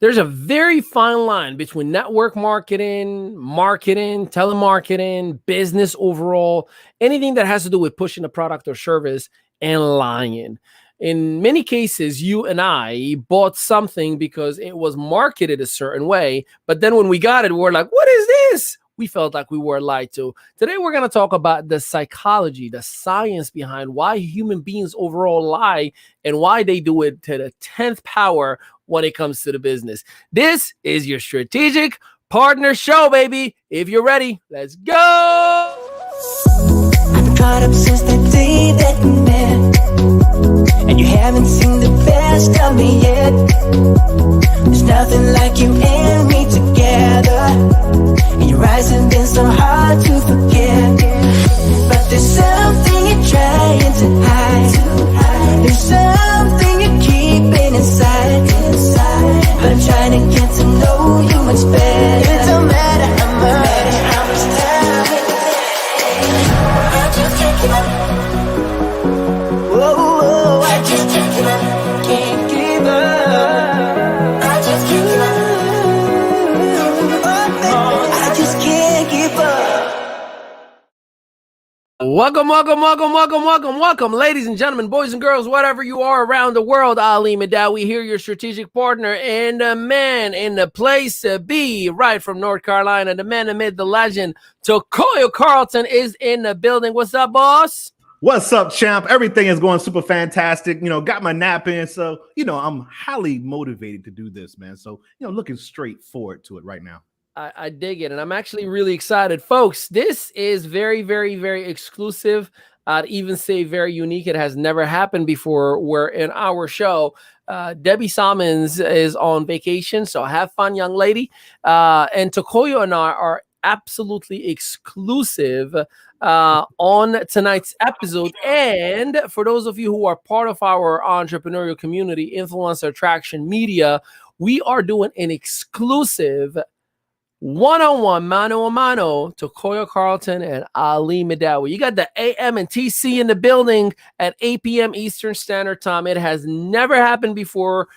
There's a very fine line between network marketing, telemarketing, business overall, anything that has to do with pushing a product or service, and lying. In many cases, you and I bought something because it was marketed a certain way, but then when we got it, we're like, what is this? We felt like we were lied to. Today, we're going to talk about the psychology, the science behind why human beings overall lie and why they do it to the 10th power when it comes to the business. This is your strategic partner show, baby. If you're ready, let's go. I'm caught up since the day that we met, and you haven't seen the best of me yet. There's nothing like you and me together, and your eyes have been so hard to forget. But there's something you're trying to hide. There's something you're keeping inside. I'm trying to get to know you much better. It don't matter how much time it takes. I just can't give up. Whoa, I just can't give up. Can't give up. I just can't give up. I just can't give up. Welcome, ladies and gentlemen, boys and girls, whatever you are around the world. Ali Madawi here, your strategic partner, and the man in the place to be, right from North Carolina, the man amid the legend, Tokoyo Carlton is in the building. What's up, boss? What's up, champ? Everything is going super fantastic. Got my nap in, so I'm highly motivated to do this, man. So looking straight forward to it right now. I dig it, and I'm actually really excited. Folks, this is very, very, very exclusive. I'd even say very unique. It has never happened before where in our show, Debbie Salmons is on vacation, so have fun, young lady. And Tokoyo and I are absolutely exclusive on tonight's episode. And for those of you who are part of our entrepreneurial community, Influencer Attraction Media, we are doing an exclusive one-on-one, mano-a-mano, Tokoyo Carlton and Ali Madawi. You got the AM and TC in the building at 8 p.m. Eastern Standard Time. It has never happened before.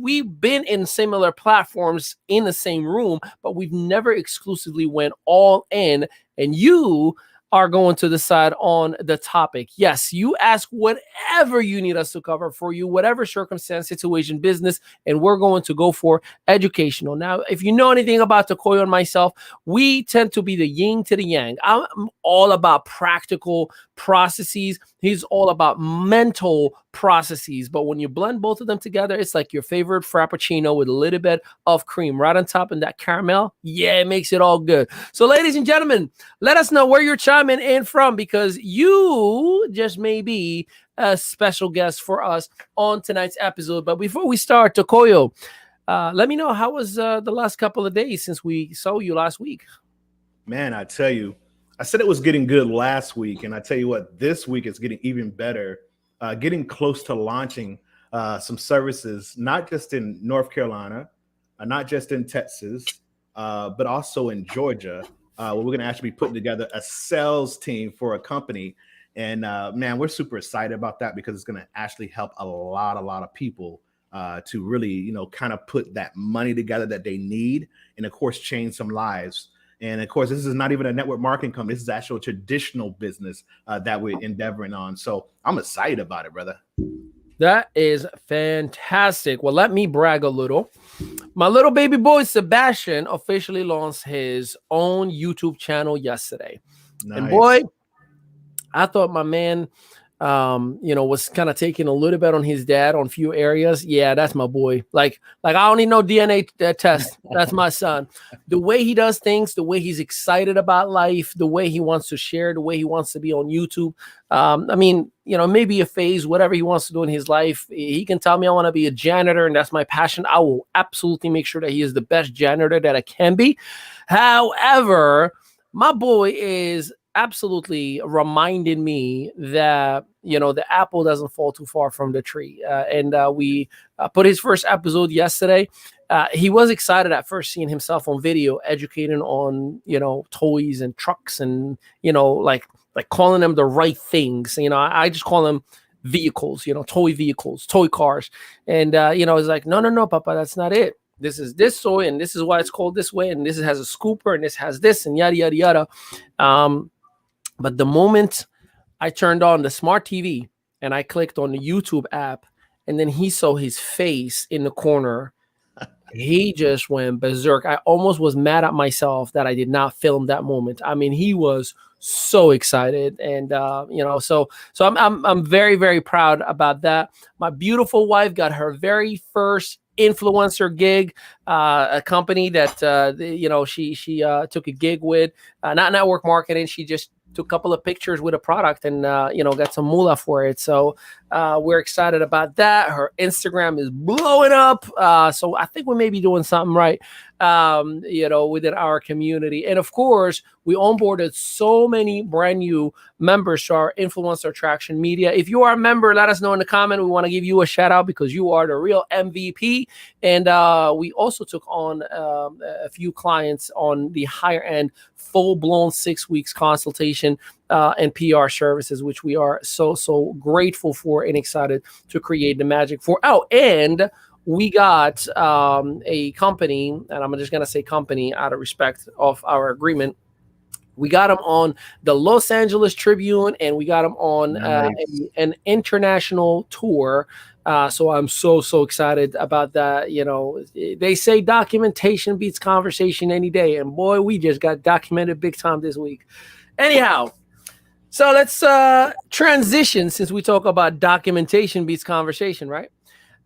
We've been in similar platforms in the same room, but we've never exclusively went all in. And you are going to decide on the topic. Yes, you ask whatever you need us to cover for you, whatever circumstance, situation, business, and we're going to go for educational. Now, if you know anything about Tokoyo and myself, we tend to be the yin to the yang. I'm all about practical processes. He's all about mental processes. But when you blend both of them together, it's like your favorite Frappuccino with a little bit of cream right on top and that caramel. Yeah, it makes it all good. So, ladies and gentlemen, let us know where you're chiming in from, because you just may be a special guest for us on tonight's episode. But before we start, Tokoyo, let me know, how was the last couple of days since we saw you last week? Man, I tell you, I said it was getting good last week, and I tell you what, this week is getting even better. Getting close to launching some services, not just in North Carolina, not just in Texas, but also in Georgia. Where we're going to actually be putting together a sales team for a company. And man, we're super excited about that because it's going to actually help a lot of people to really, kind of put that money together that they need, and of course, change some lives. And of course, this is not even a network marketing company. This is actual traditional business that we're endeavoring on. So I'm excited about it, brother. That is fantastic. Well, let me brag a little. My little baby boy, Sebastian, officially launched his own YouTube channel yesterday. Nice. And boy, I thought my man, was kind of taking a little bit on his dad on a few areas. Yeah, that's my boy. Like I don't need no DNA test. That's my son. The way he does things, the way he's excited about life, the way he wants to share, the way he wants to be on YouTube. Maybe a phase, whatever he wants to do in his life. He can tell me I want to be a janitor, and that's my passion. I will absolutely make sure that he is the best janitor that I can be. However, my boy is absolutely reminded me that, the apple doesn't fall too far from the tree. We put his first episode yesterday. He was excited at first seeing himself on video, educating on, toys and trucks and, like calling them the right things. I just call them vehicles, toy vehicles, toy cars. And, he's like, no, Papa, that's not it. this is this soy, and this is why it's called this way, and this has a scooper, and this has this, and yada yada yada. But the moment I turned on the smart TV and I clicked on the YouTube app, and then he saw his face in the corner, he just went berserk. I almost was mad at myself that I did not film that moment. I mean, he was so excited, and so I'm very, very proud about that. My beautiful wife got her very first influencer gig, a company that she took a gig with, not network marketing. She just took a couple of pictures with a product and got some moolah for it. So we're excited about that. Her Instagram is blowing up. So I think we may be doing something right, within our community. And of course, we onboarded so many brand new members to our Influencer Attraction Media. If you are a member, let us know in the comment. We want to give you a shout out because you are the real MVP. And we also took on a few clients on the higher end, full-blown 6 weeks consultation and PR services, which we are so grateful for and excited to create the magic for. Oh, and we got a company, and I'm just going to say company out of respect of our agreement. We got them on the Los Angeles Tribune, and we got them on an international tour. So I'm so excited about that. They say documentation beats conversation any day. And boy, we just got documented big time this week. Anyhow, so let's transition, since we talk about documentation beats conversation, right?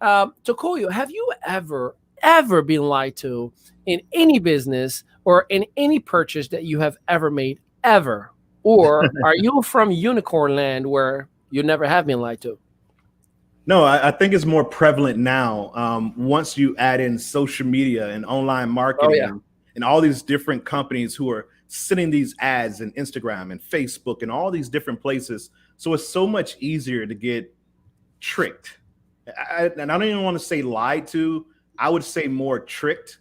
Tokoyo, have you ever been lied to in any business or in any purchase that you have ever made, ever? Or are you from unicorn land where you never have been lied to? No, I think it's more prevalent now. Once you add in social media and online marketing and all these different companies who are sending these ads in Instagram and Facebook and all these different places. So it's so much easier to get tricked. And I don't even want to say lied to. I would say more tricked,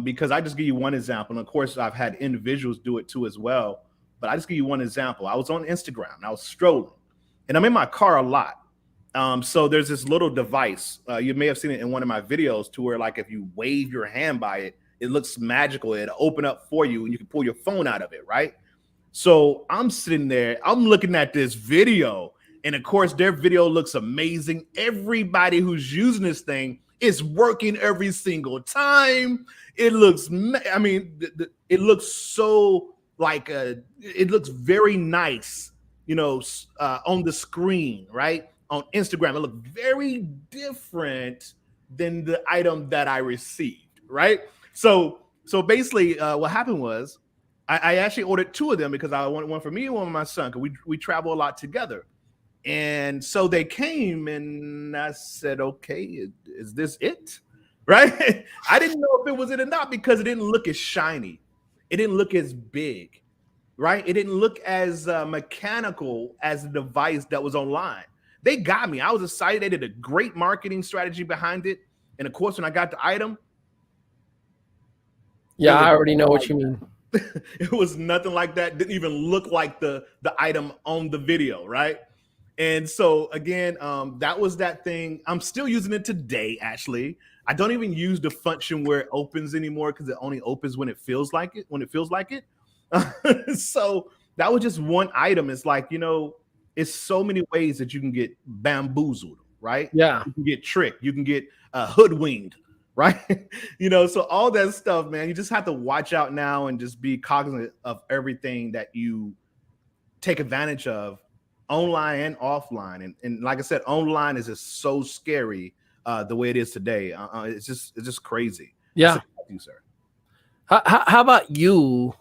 because I just give you one example. And of course, I've had individuals do it too as well. But I just give you one example. I was on Instagram and I was strolling, and I'm in my car a lot. So there's this little device. You may have seen it in one of my videos, to where like if you wave your hand by it, it looks magical. It'll open up for you and you can pull your phone out of it, right? So I'm sitting there, I'm looking at this video, and of course their video looks amazing. Everybody who's using this thing is working every single time. It looks, it looks so like, it looks very nice, on the screen, right? On Instagram, it looked very different than the item that I received, right? So basically, what happened was I actually ordered two of them because I wanted one for me and one for my son, because we travel a lot together. And so they came, and I said, okay, is this it? Right? I didn't know if it was it or not, because it didn't look as shiny. It didn't look as big, right? It didn't look as mechanical as the device that was online. They got me. I was excited. They did a great marketing strategy behind it. And of course, when I got the item. Yeah, I already know what you mean. It was nothing like that. Didn't even look like the item on the video, right? And so again, that was that thing. I'm still using it today, actually. I don't even use the function where it opens anymore, because it only opens when it feels like it. So that was just one item. It's like, it's so many ways that you can get bamboozled, right? Yeah. You can get tricked. You can get hoodwinked, right? So all that stuff, man, you just have to watch out now and just be cognizant of everything that you take advantage of, online and offline. And like I said, online is just so scary the way it is today. It's just crazy. Yeah. You, sir. How about you,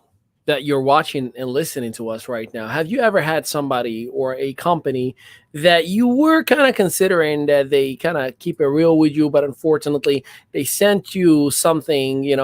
that you're watching and listening to us right now? Have you ever had somebody or a company that you were kind of considering that they kind of keep it real with you, but unfortunately they sent you something, you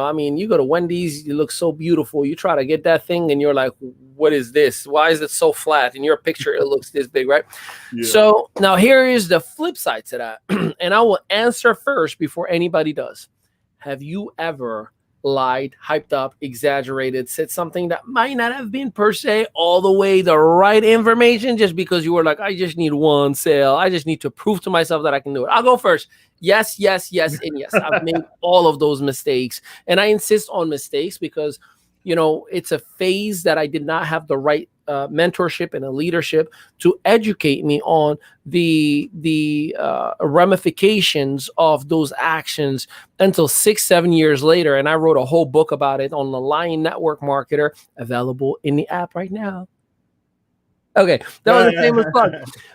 go to Wendy's, you look so beautiful, you try to get that thing and you're like, what is this? Why is it so flat? In your picture, it looks this big, right? Yeah. So now here is the flip side to that. And I will answer first before anybody does. Have you ever lied, hyped up, exaggerated, said something that might not have been per se all the way the right information, just because you were like, I just need one sale. I just need to prove to myself that I can do it. I'll go first. Yes, yes, yes, and yes. I've made all of those mistakes. And I insist on mistakes because, it's a phase that I did not have the right mentorship and a leadership to educate me on the ramifications of those actions until 6-7 years later. And I wrote a whole book about it on the Lion Network Marketer, available in the app right now. Okay, that was a famous plug.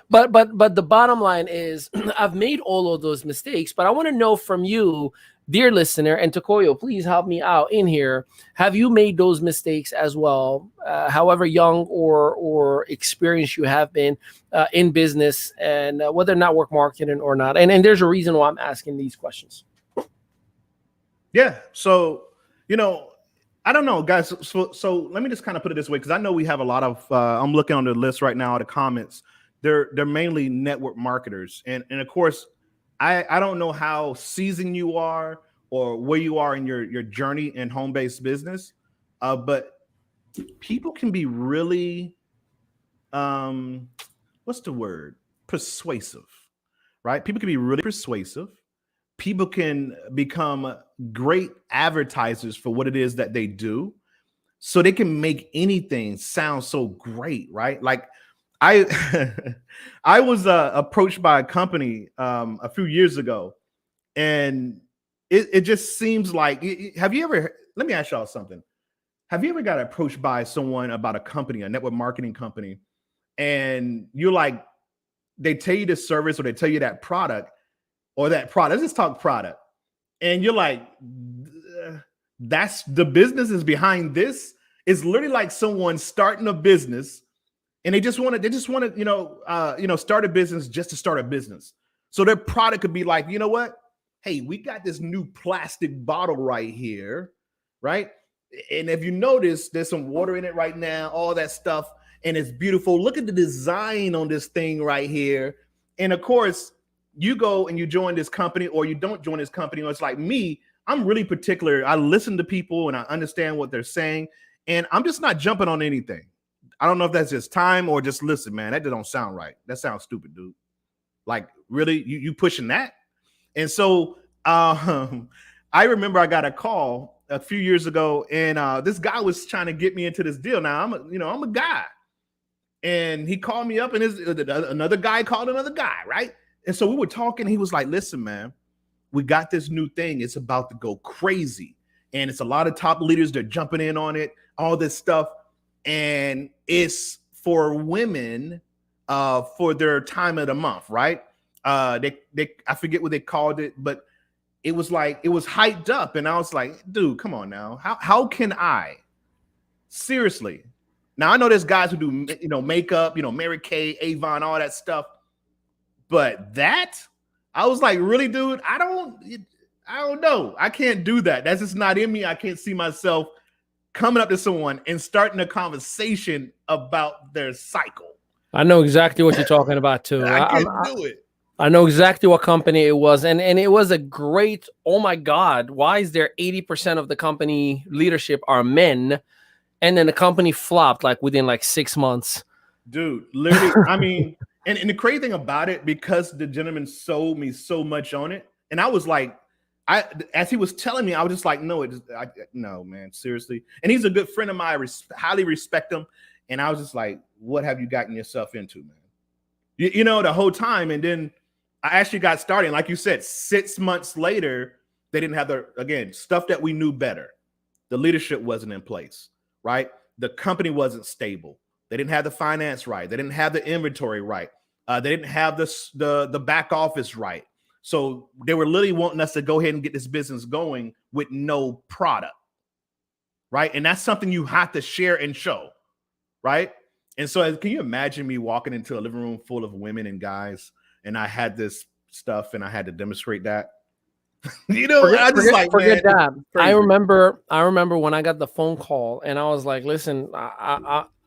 But the bottom line is, I've made all of those mistakes, but I want to know from you, dear listener, and Tokoyo, please help me out in here. Have you made those mistakes as well? However young or experienced you have been in business, and whether network marketing or not. And there's a reason why I'm asking these questions. Yeah. So, I don't know, guys. So let me just kind of put it this way, because I know we have a lot of. I'm looking on the list right now, the comments. They're mainly network marketers, and of course, I don't know how seasoned you are or where you are in your journey in home-based business, but people can be really, what's the word? Persuasive, right? People can be really persuasive. People can become great advertisers for what it is that they do. So they can make anything sound so great, right? Like I I was approached by a company a few years ago, and it just seems like, have you ever, let me ask y'all something. Have you ever got approached by someone about a company, a network marketing company, and you're like, they tell you the service or they tell you that product, let's just talk product. And you're like, that's the business is behind this. It's literally like someone starting a business and they just want to, start a business just to start a business. So their product could be like, you know what? Hey, we got this new plastic bottle right here, right? And if you notice, there's some water in it right now, all that stuff, and it's beautiful. Look at the design on this thing right here. And of course, you go and you join this company, or you don't join this company, or it's like me, I'm really particular. I listen to people and I understand what they're saying, and I'm just not jumping on anything. I don't know if that's just time or just listen, man, that don't sound right. That sounds stupid, dude. Like, really, you pushing that? And so I remember I got a call a few years ago, and this guy was trying to get me into this deal. Now I'm a guy, and he called me up, and another guy called another guy, right? And so we were talking. He was like, listen, man, we got this new thing. It's about to go crazy. And it's a lot of top leaders. They're jumping in on it, all this stuff. And it's for women for their time of the month, right? I forget what they called it, but it was like, it was hyped up. And I was like, dude, come on now. How can I? Seriously. Now, I know there's guys who do, makeup, Mary Kay, Avon, all that stuff. But that, I was like, really, dude? I don't know. I can't do that. That's just not in me. I can't see myself coming up to someone and starting a conversation about their cycle. I know exactly what you're talking about too. I can't do it. I know exactly what company it was. And it was a great, oh my God, why is there 80% of the company leadership are men? And then the company flopped like within like 6 months. Dude, literally, I mean, and the crazy thing about it, because the gentleman sold me so much on it, and I was like, as he was telling me, I was just like, no, no, man, seriously. And he's a good friend of mine. I highly respect him. And I was just like, what have you gotten yourself into, man? The whole time. And then I actually got started. And like you said, 6 months later, they didn't have stuff that we knew better. The leadership wasn't in place, right? The company wasn't stable. They didn't have the finance right. They didn't have the inventory right. They didn't have the back office right. So they were literally wanting us to go ahead and get this business going with no product, right? And that's something you have to share and show, right? And so can you imagine me walking into a living room full of women and guys, and I had this stuff and I had to demonstrate that? Forget that. I remember when I got the phone call and I was like, listen,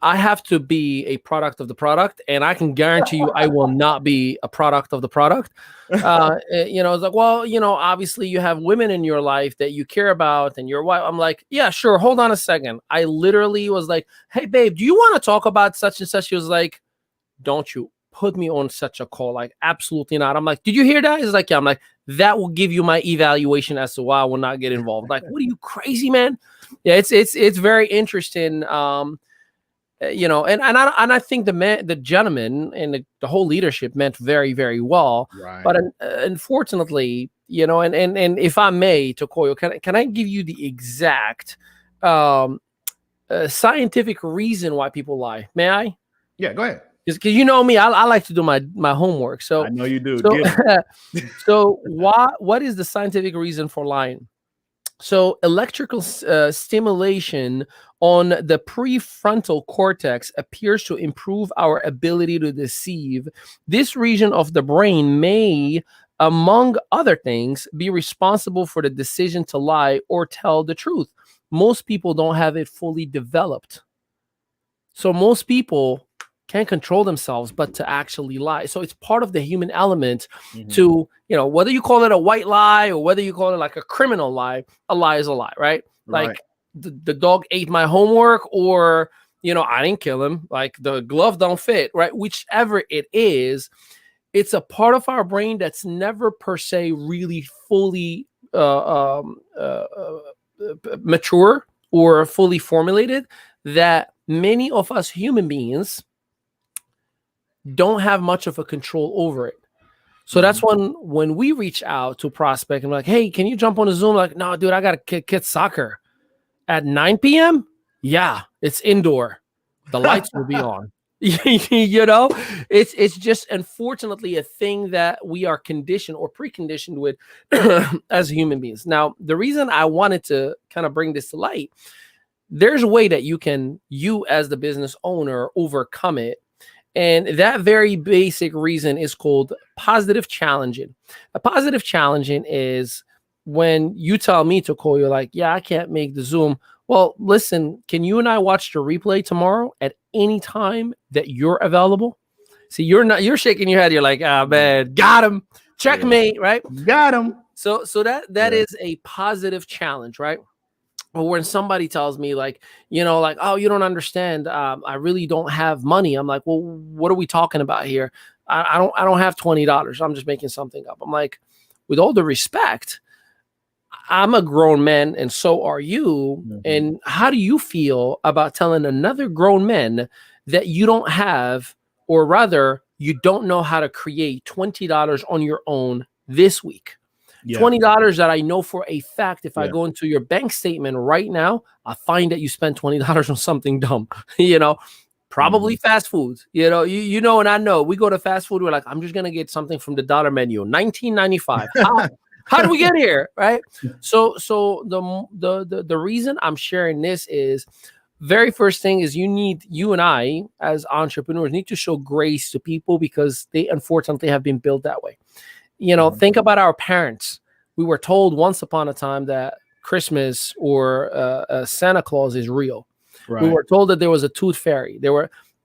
I have to be a product of the product, and I can guarantee you I will not be a product of the product. It's like, well, obviously you have women in your life that you care about and your wife. I'm like, yeah, sure. Hold on a second. I literally was like, hey, babe, do you want to talk about such and such? She was like, don't you put me on such a call. Like, absolutely not. I'm like, did you hear that? He's like, yeah. I'm like, that will give you my evaluation as to why I will not get involved. Like, what are you, crazy, man? Yeah, it's very interesting. And I think the gentleman and the whole leadership meant very, very well. Right. But unfortunately, and if I may, Tokoyo, can I give you the exact scientific reason why people lie? May I? Yeah, go ahead. Because you know me, I like to do my homework. So I know you do. So what is the scientific reason for lying? So electrical stimulation on the prefrontal cortex appears to improve our ability to deceive. This region of the brain may, among other things, be responsible for the decision to lie or tell the truth. Most people don't have it fully developed. So most people can't control themselves but to actually lie. So it's part of the human element to, whether you call it a white lie or whether you call it like a criminal lie, a lie is a lie, right? Like the dog ate my homework, or, I didn't kill him. Like the glove don't fit, right? Whichever it is, it's a part of our brain that's never per se really fully mature or fully formulated, that many of us human beings don't have much of a control over it. So that's when we reach out to prospect and like, hey, can you jump on a Zoom? Like, no, dude, I got to kids soccer at 9 p.m. Yeah, it's indoor. The lights will be on. It's just unfortunately a thing that we are conditioned or preconditioned with as human beings. Now, the reason I wanted to kind of bring this to light, there's a way that you as the business owner overcome it. And that very basic reason is called positive challenging. A positive challenging is when you tell me, Tokoyo, like, yeah, I can't make the Zoom. Well, listen, can you and I watch the replay tomorrow at any time that you're available? See, you're shaking your head. You're like, ah, man, got him. Checkmate, right? Got him. So that is a positive challenge, right? Or when somebody tells me like, oh, you don't understand. I really don't have money. I'm like, well, what are we talking about here? I don't have $20. I'm just making something up. I'm like, with all the respect, I'm a grown man and so are you. And how do you feel about telling another grown man that you don't have, or rather you don't know how to create $20 on your own this week? $20 that I know for a fact, if I go into your bank statement right now, I find that you spent $20 on something dumb, probably fast foods, and I know we go to fast food. We're like, I'm just going to get something from the dollar menu, $19.95. How do we get here? Right. So the reason I'm sharing this is very first thing is you and I as entrepreneurs need to show grace to people because they unfortunately have been built that way. Think about our parents. We were told once upon a time that Christmas or Santa Claus is real. Right. We were told that there was a tooth fairy.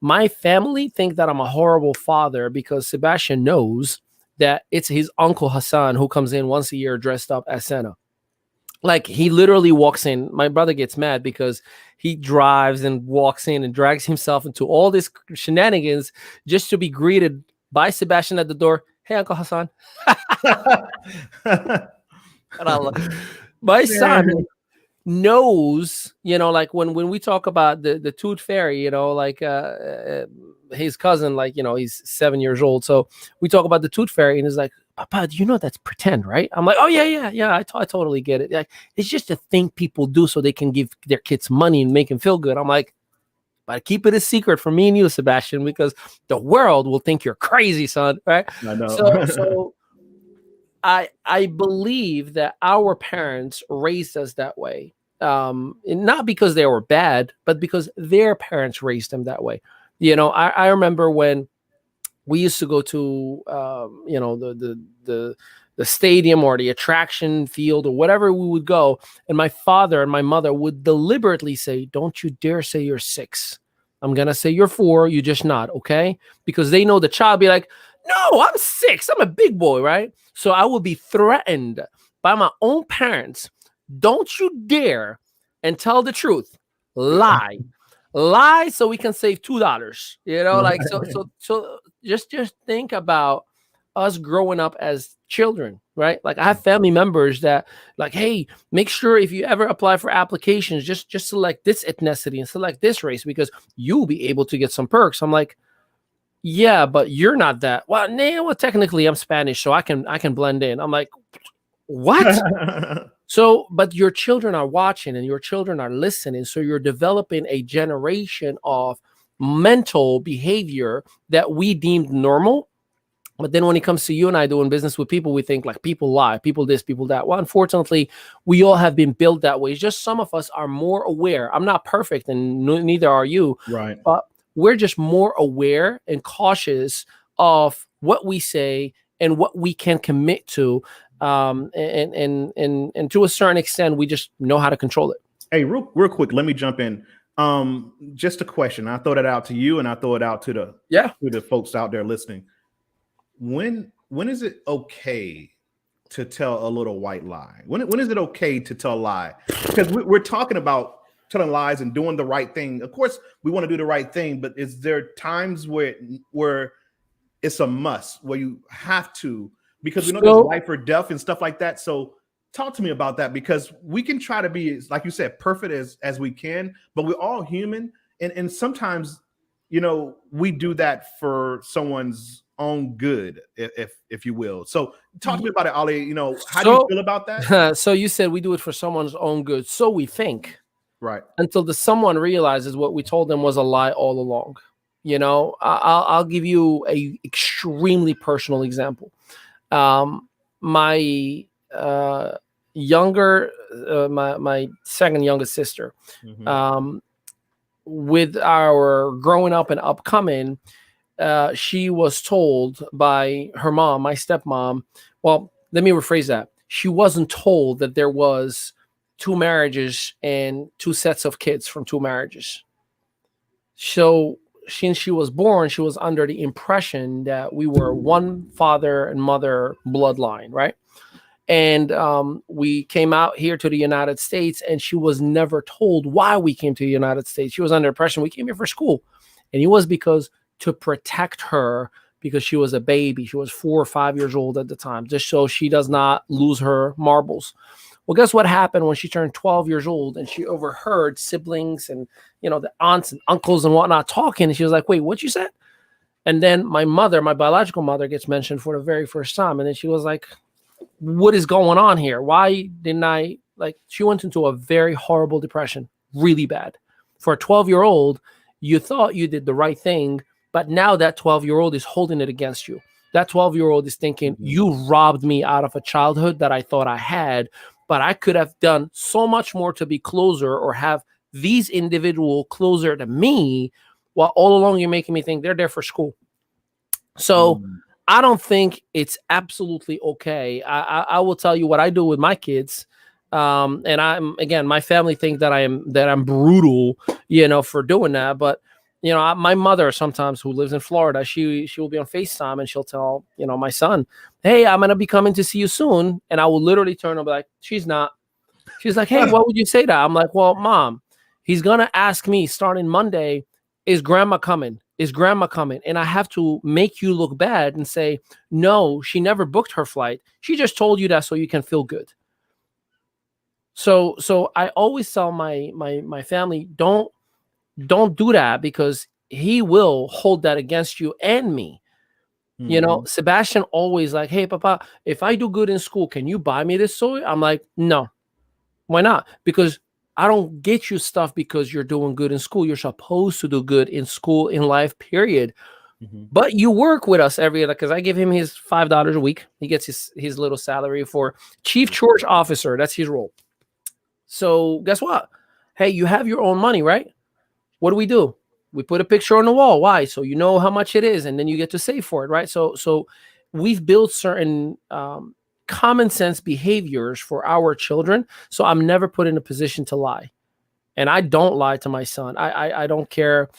My family think that I'm a horrible father because Sebastian knows that it's his uncle Hassan who comes in once a year dressed up as Santa. Like he literally walks in. My brother gets mad because he drives and walks in and drags himself into all this shenanigans just to be greeted by Sebastian at the door. Hey, Uncle Hassan. My son knows, like when we talk about the tooth fairy, like his cousin, like, he's 7 years old. So we talk about the tooth fairy and he's like, Papa, do you know that's pretend, right? I'm like, oh, yeah. I totally get it. Like, it's just a thing people do so they can give their kids money and make them feel good. I'm like, but keep it a secret from me and you, Sebastian, because the world will think you're crazy, son. Right? I know. So I believe that our parents raised us that way, not because they were bad, but because their parents raised them that way. I remember when we used to go to the stadium or the attraction field or whatever we would go. And my father and my mother would deliberately say, don't you dare say you're 6. I'm going to say you're 4. You just nod. Okay. Because they know the child be like, no, I'm 6. I'm a big boy. Right. So I will be threatened by my own parents. Don't you dare and tell the truth. Lie. Lie so we can save $2. You know, like so just think about us growing up as children, right? Like I have family members that like, hey, make sure if you ever apply for applications, just select this ethnicity and select this race because you'll be able to get some perks. I'm like, yeah, but you're not that. Well, nah, well, technically I'm Spanish, so I can blend in. I'm like, what? So, but your children are watching and your children are listening. So you're developing a generation of mental behavior that we deemed normal. But then when it comes to you and I doing business with people, we think like people lie, people this, people that. Well, unfortunately, we all have been built that way. It's just some of us are more aware. I'm not perfect and neither are you. Right. But we're just more aware and cautious of what we say and what we can commit to. And to a certain extent, we just know how to control it. Hey, real quick, let me jump in. Just a question. I throw that out to you and I throw it out to the folks out there listening. When is it okay to tell a little white lie? When is it okay to tell a lie? Because we're talking about telling lies and doing the right thing. Of course, we want to do the right thing, but is there times where it's a must, where you have to, because we know there's life or death and stuff like that. So talk to me about that, because we can try to be, like you said, perfect as we can, but we're all human. And sometimes, you know, we do that for someone's own good, if you will. So talk to me about it, Ali. You know, how do you feel about that? So you said we do it for someone's own good. So we think. Right. Until someone realizes what we told them was a lie all along. You know, I'll give you a extremely personal example. My my second youngest sister, with our growing up and upcoming, she was told by her mom, my stepmom. Well, let me rephrase that. She wasn't told that there was 2 marriages and 2 sets of kids from 2 marriages. So since she was born, she was under the impression that we were one father and mother bloodline, right? And we came out here to the United States, and she was never told why we came to the United States. She was under the impression we came here for school. And it was because to protect her, because she was a baby. She was 4 or 5 years old at the time, just so she does not lose her marbles. Well, guess what happened when she turned 12 years old and she overheard siblings and, you know, the aunts and uncles and whatnot talking. And she was like, wait, what you said? And then my mother, my biological mother, gets mentioned for the very first time. And then she was like, what is going on here? Why didn't I, like, she went into a very horrible depression, really bad. For a 12-year-old, you thought you did the right thing, but now that 12-year-old is holding it against you. That 12-year-old is thinking, you robbed me out of a childhood that I thought I had, but I could have done so much more to be closer or have these individuals closer to me, while all along you're making me think they're there for school. So I don't think it's absolutely okay. I will tell you what I do with my kids. And I'm, again, my family think that I'm brutal, you know, for doing that. But, you know, my mother sometimes, who lives in Florida, she will be on FaceTime and she'll tell, you know, my son, hey, I'm going to be coming to see you soon. And I will literally turn and be like, she's not. She's like, hey, why would you say that? I'm like, well, Mom, he's going to ask me starting Monday, is grandma coming? Is grandma coming? And I have to make you look bad and say, no, she never booked her flight. She just told you that so you can feel good. So I always tell my family, don't do that, because he will hold that against you and me. You know, Sebastian always like, hey, Papa, if I do good in school, can you buy me this toy? I'm like, no. Why not? Because I don't get you stuff because you're doing good in school. You're supposed to do good in school, in life, period. But you work with us every, because I give him his $5 a week. He gets his little salary for chief church officer. That's his role. So guess what? Hey, you have your own money, right? What do? We put a picture on the wall. Why? So you know how much it is, and then you get to save for it, right? So we've built certain common sense behaviors for our children. So I'm never put in a position to lie. And I don't lie to my son. I don't care.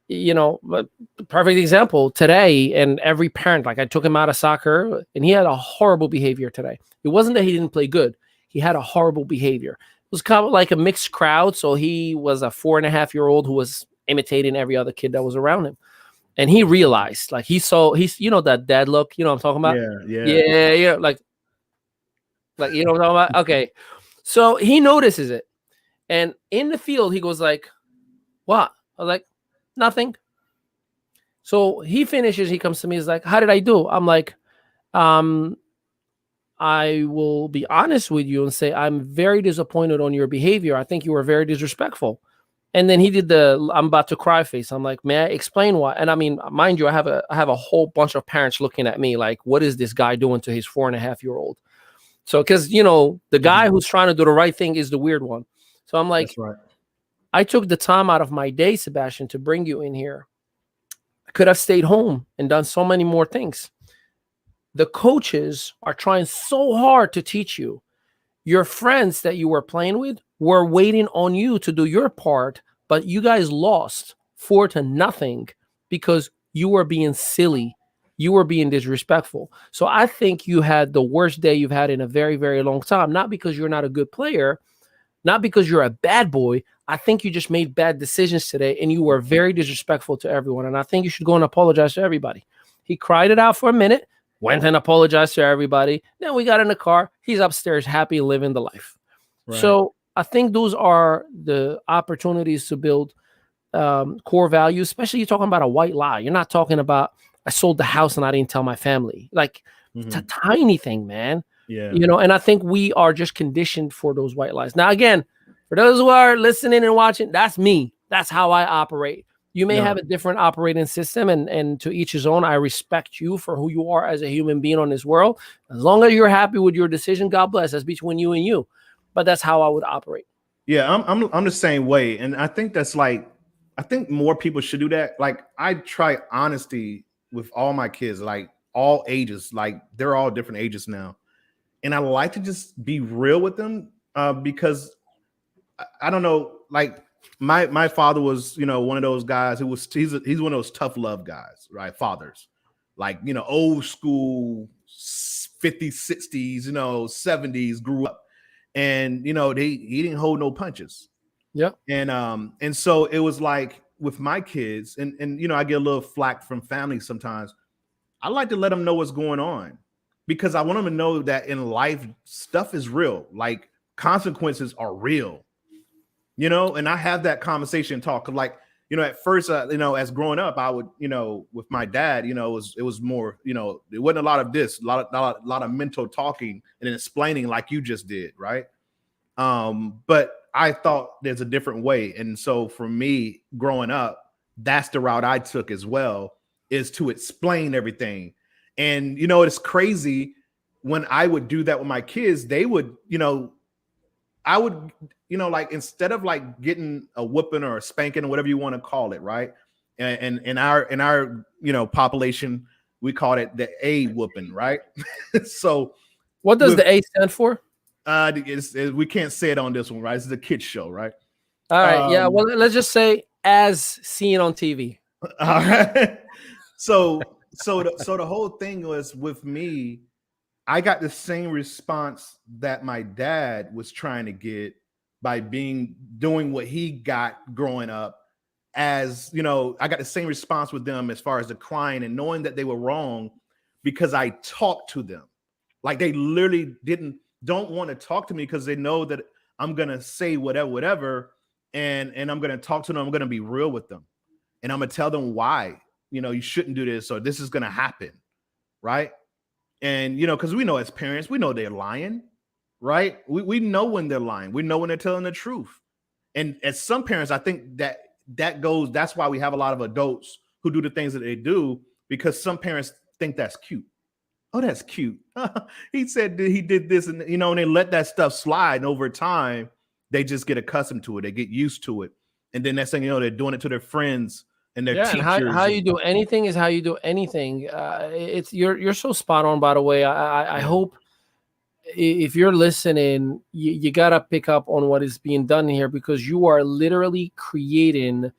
But the perfect example today, and every parent, like I took him out of soccer and he had a horrible behavior today. It wasn't that he didn't play good. He had a horrible behavior. It was kind of like a mixed crowd. So he was a 4.5-year-old who was imitating every other kid that was around him. And he realized, like he's that dad look, what I'm talking about? Yeah. Like, you know what I'm talking about? Okay. So he notices it. And in the field, he goes like, what? I was like, nothing. So he finishes, he comes to me, he's like, how did I do? I'm like, I will be honest with you and say, I'm very disappointed on your behavior. I think you were very disrespectful. And then he did the I'm about to cry face. I'm like, may I explain why? And I mean, mind you, I have a whole bunch of parents looking at me like, what is this guy doing to his 4.5-year-old? So, because, the guy who's trying to do the right thing is the weird one. So I'm like, that's right. I took the time out of my day, Sebastian, to bring you in here. I could have stayed home and done so many more things. The coaches are trying so hard to teach you. Your friends that you were playing with were waiting on you to do your part, but you guys lost 4-0 because you were being silly. You were being disrespectful. So I think you had the worst day you've had in a very, very long time, not because you're not a good player, not because you're a bad boy. I think you just made bad decisions today and you were very disrespectful to everyone. And I think you should go and apologize to everybody. He cried it out for a minute, went and apologized to everybody. Then we got in the car. He's upstairs, happy, living the life. Right. So I think those are the opportunities to build core values, especially you're talking about a white lie. You're not talking about, I sold the house and I didn't tell my family. Like, it's a tiny thing, man. Yeah. And I think we are just conditioned for those white lies. Now, again, for those who are listening and watching, that's me. That's how I operate. You may have a different operating system, and to each his own. I respect you for who you are as a human being on this world. As long as you're happy with your decision, God bless. That's between you and you. But that's how I would operate. Yeah, I'm the same way. And I think I think more people should do that. Like, I try honesty with all my kids, like all ages, like they're all different ages now. And I like to just be real with them because I don't know, like my father was, one of those guys who he's one of those tough love guys, right? Fathers, like, old school 50s, 60s, 70s grew up, and he didn't hold no punches. Yeah. And so it was like with my kids, and I get a little flack from family sometimes. I like to let them know what's going on, because I want them to know that in life, stuff is real. Like, consequences are real, and I have that conversation talk. Like, at first, as growing up, I would, with my dad, it was more, it wasn't a lot of this, a lot of mental talking and then explaining like you just did. Right. But I thought there's a different way. And so for me growing up, that's the route I took as well, is to explain everything. And, it's crazy when I would do that with my kids, they would, I would, like, instead of like getting a whooping or a spanking or whatever you want to call it, right? And in our population, we call it the A whooping, right? So what does the A stand for? We can't say it on this one, right? This is a kids show, right? All right. Yeah. Well, let's just say as seen on TV. All right. So the whole thing was with me, I got the same response that my dad was trying to get by doing what he got growing up. As I got the same response with them as far as the crying and knowing that they were wrong, because I talked to them. Like, they literally don't want to talk to me because they know that I'm gonna say whatever, and I'm gonna talk to them. I'm gonna be real with them, and I'm gonna tell them why you shouldn't do this, or this is gonna happen, right? And because we know as parents, we know they're lying, right? We know when they're lying. We know when they're telling the truth. And as some parents, I think that's why we have a lot of adults who do the things that they do, because some parents think that's cute. Oh, that's cute. He said that he did this, and and they let that stuff slide. And over time, they just get accustomed to it. They get used to it. And then next thing you know, they're doing it to their friends and their teachers. And how you do anything is how you do anything. It's you're so spot on, by the way. I hope if you're listening, you got to pick up on what is being done here, because you are literally creating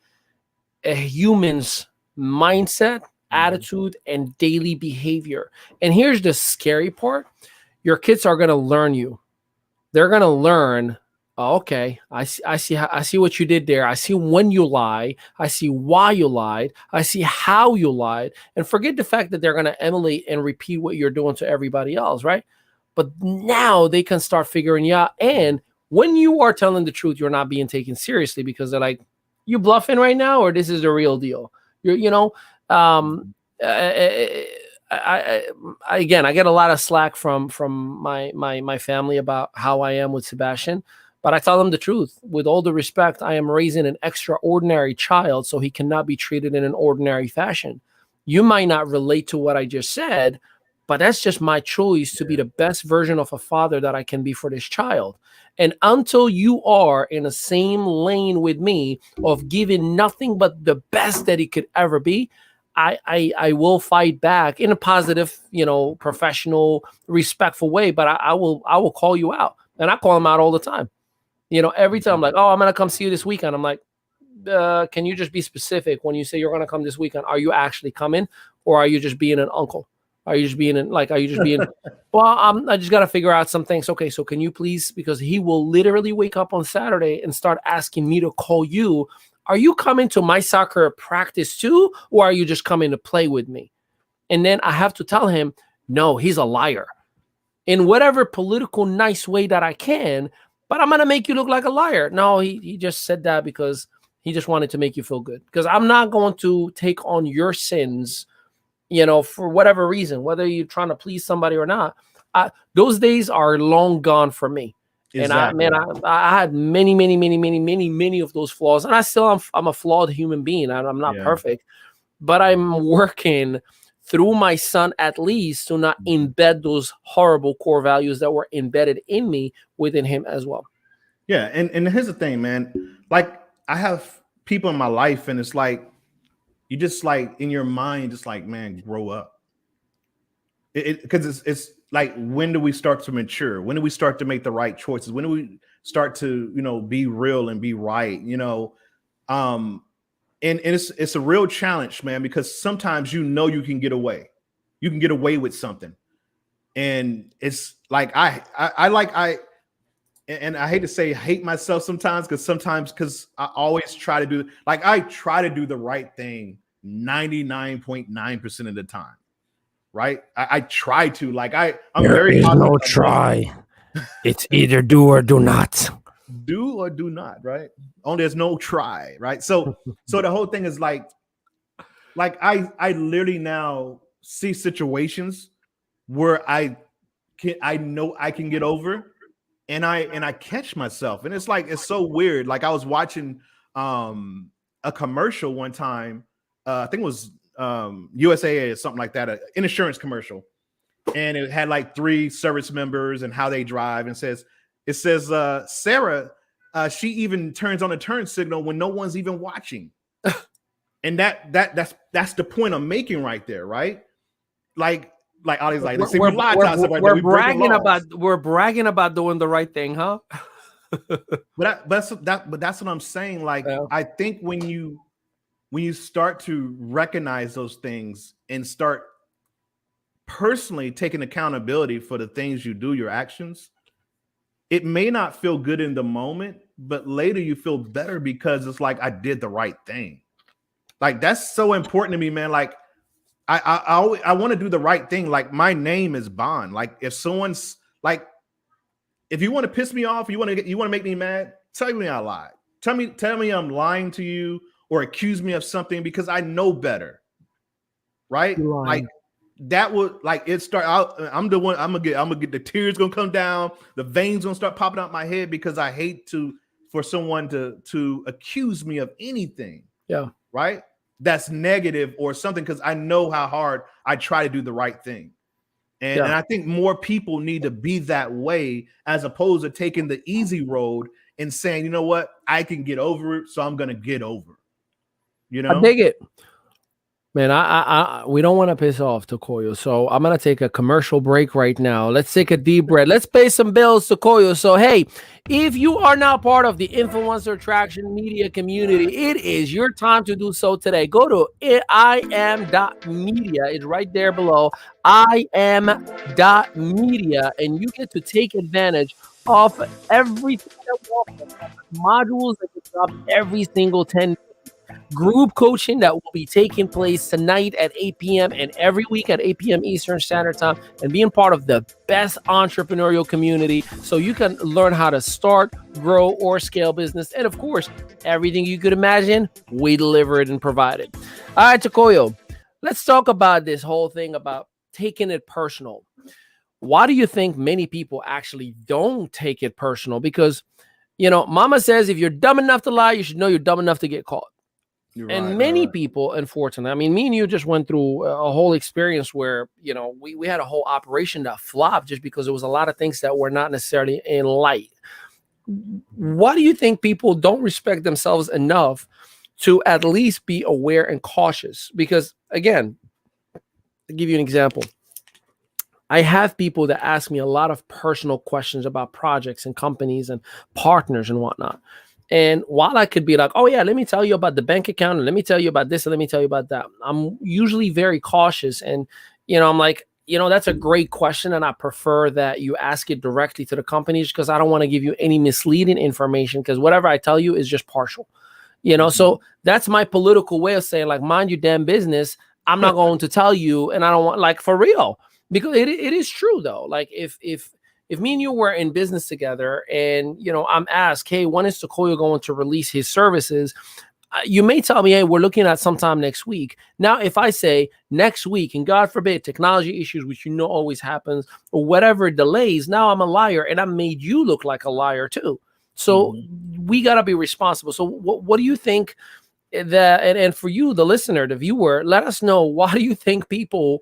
a human's mindset, attitude, and daily behavior. And here's the scary part. Your kids are going to learn you. They're going to learn, oh, okay, I see what you did there. I see when you lie. I see why you lied. I see how you lied. And forget the fact that they're going to emulate and repeat what you're doing to everybody else, right? But now they can start figuring you out. And when you are telling the truth, you're not being taken seriously because they're like, you bluffing right now, or this is the real deal. Again, I get a lot of slack from my family about how I am with Sebastian, but I tell them the truth. With all the respect, I am raising an extraordinary child, so he cannot be treated in an ordinary fashion. You might not relate to what I just said, but that's just my choice to be the best version of a father that I can be for this child. And until you are in the same lane with me of giving nothing but the best that he could ever be, I will fight back in a positive, professional, respectful way. But I will call you out, and I call him out all the time. Every time I'm like, oh, I'm gonna come see you this weekend. I'm like, can you just be specific when you say you're gonna come this weekend? Are you actually coming, or are you just being an uncle? Are you just being well, I just got to figure out some things. Okay, so can you please, because he will literally wake up on Saturday and start asking me to call you. Are you coming to my soccer practice too, or are you just coming to play with me? And then I have to tell him, no, he's a liar in whatever political nice way that I can, but I'm going to make you look like a liar. No, he just said that because he just wanted to make you feel good, because I'm not going to take on your sins, for whatever reason, whether you're trying to please somebody or not. Those days are long gone for me. Exactly. And I had many of those flaws, and I'm a flawed human being. I'm not perfect, but I'm working through my son at least to not embed those horrible core values that were embedded in me within him as well. Yeah, and here's the thing, man. Like, I have people in my life, and it's like, you just like in your mind, just like, man, grow up. Because it's like, when do we start to mature? When do we start to make the right choices? When do we start to, be real and be right? And it's a real challenge, man, because sometimes you can get away. You can get away with something. And it's like, I hate to say hate myself sometimes, because I always try to do, like, I try to do the right thing 99.9% of the time. Right. I try to, like, I'm there very is no try. It's either do or do not. Do or do not. Right. Oh, there's no try. Right. So the whole thing is like I literally now see situations where I know I can get over, and I catch myself, and it's like, it's so weird. Like, I was watching a commercial one time. I think it was USAA or something like that, an insurance commercial, and it had like 3 service members and how they drive, and it says Sarah, she even turns on a turn signal when no one's even watching. And that's the point I'm making right there, right? Like Ollie's like, we're bragging about doing the right thing, huh? But that's what I'm saying. Like, I think when you start to recognize those things and start personally taking accountability for the things you do, your actions, it may not feel good in the moment, but later you feel better because it's like, I did the right thing. Like, that's so important to me, man. Like, I want to do the right thing. Like, my name is Bond. Like, if someone's like, if you want to piss me off, you want to make me mad, tell me I lied. Tell me I'm lying to you, or accuse me of something, because I know better. Right? Like, that would, like, it start out. I'm gonna get the tears gonna come down, the veins gonna start popping out my head, because I hate for someone to accuse me of anything. Yeah. Right? That's negative or something, because I know how hard I try to do the right thing. And I think more people need to be that way, as opposed to taking the easy road and saying, you know what, I can get over it, so I'm gonna get over. I dig it. Man, we don't want to piss off Tokoyo, so I'm gonna take a commercial break right now. Let's take a deep breath. Let's pay some bills, Tokoyo. So, hey, if you are now part of the influencer traction media community, it is your time to do so today. Go to iam.media. It's right there below. iam.media, and you get to take advantage of everything that we offer. Modules that get dropped every single 10 group coaching that will be taking place tonight at 8 p.m. and every week at 8 p.m. Eastern Standard Time, and being part of the best entrepreneurial community so you can learn how to start, grow, or scale business. And of course, everything you could imagine, we deliver it and provide it. All right, Tokoyo, let's talk about this whole thing about taking it personal. Why do you think many people actually don't take it personal? Because, mama says if you're dumb enough to lie, you should know you're dumb enough to get caught. And many people, unfortunately, I mean, me and you just went through a whole experience where, we had a whole operation that flopped just because there was a lot of things that were not necessarily in light. Why do you think people don't respect themselves enough to at least be aware and cautious? Because, again, to give you an example, I have people that ask me a lot of personal questions about projects and companies and partners and whatnot. And while I could be like, oh, yeah, let me tell you about the bank account, and let me tell you about this, and let me tell you about that, I'm usually very cautious. And, I'm like, that's a great question. And I prefer that you ask it directly to the companies because I don't want to give you any misleading information because whatever I tell you is just partial, So that's my political way of saying, like, mind your damn business. I'm not going to tell you. And I don't want, like, for real, because it is true, though. Like, if me and you were in business together and, I'm asked, hey, when is Tokoyo going to release his services? You may tell me, hey, we're looking at sometime next week. Now, if I say next week, and God forbid, technology issues, which always happens, or whatever delays, now I'm a liar and I made you look like a liar too. So we got to be responsible. So what do you think that, and for you, the listener, the viewer, let us know, why do you think people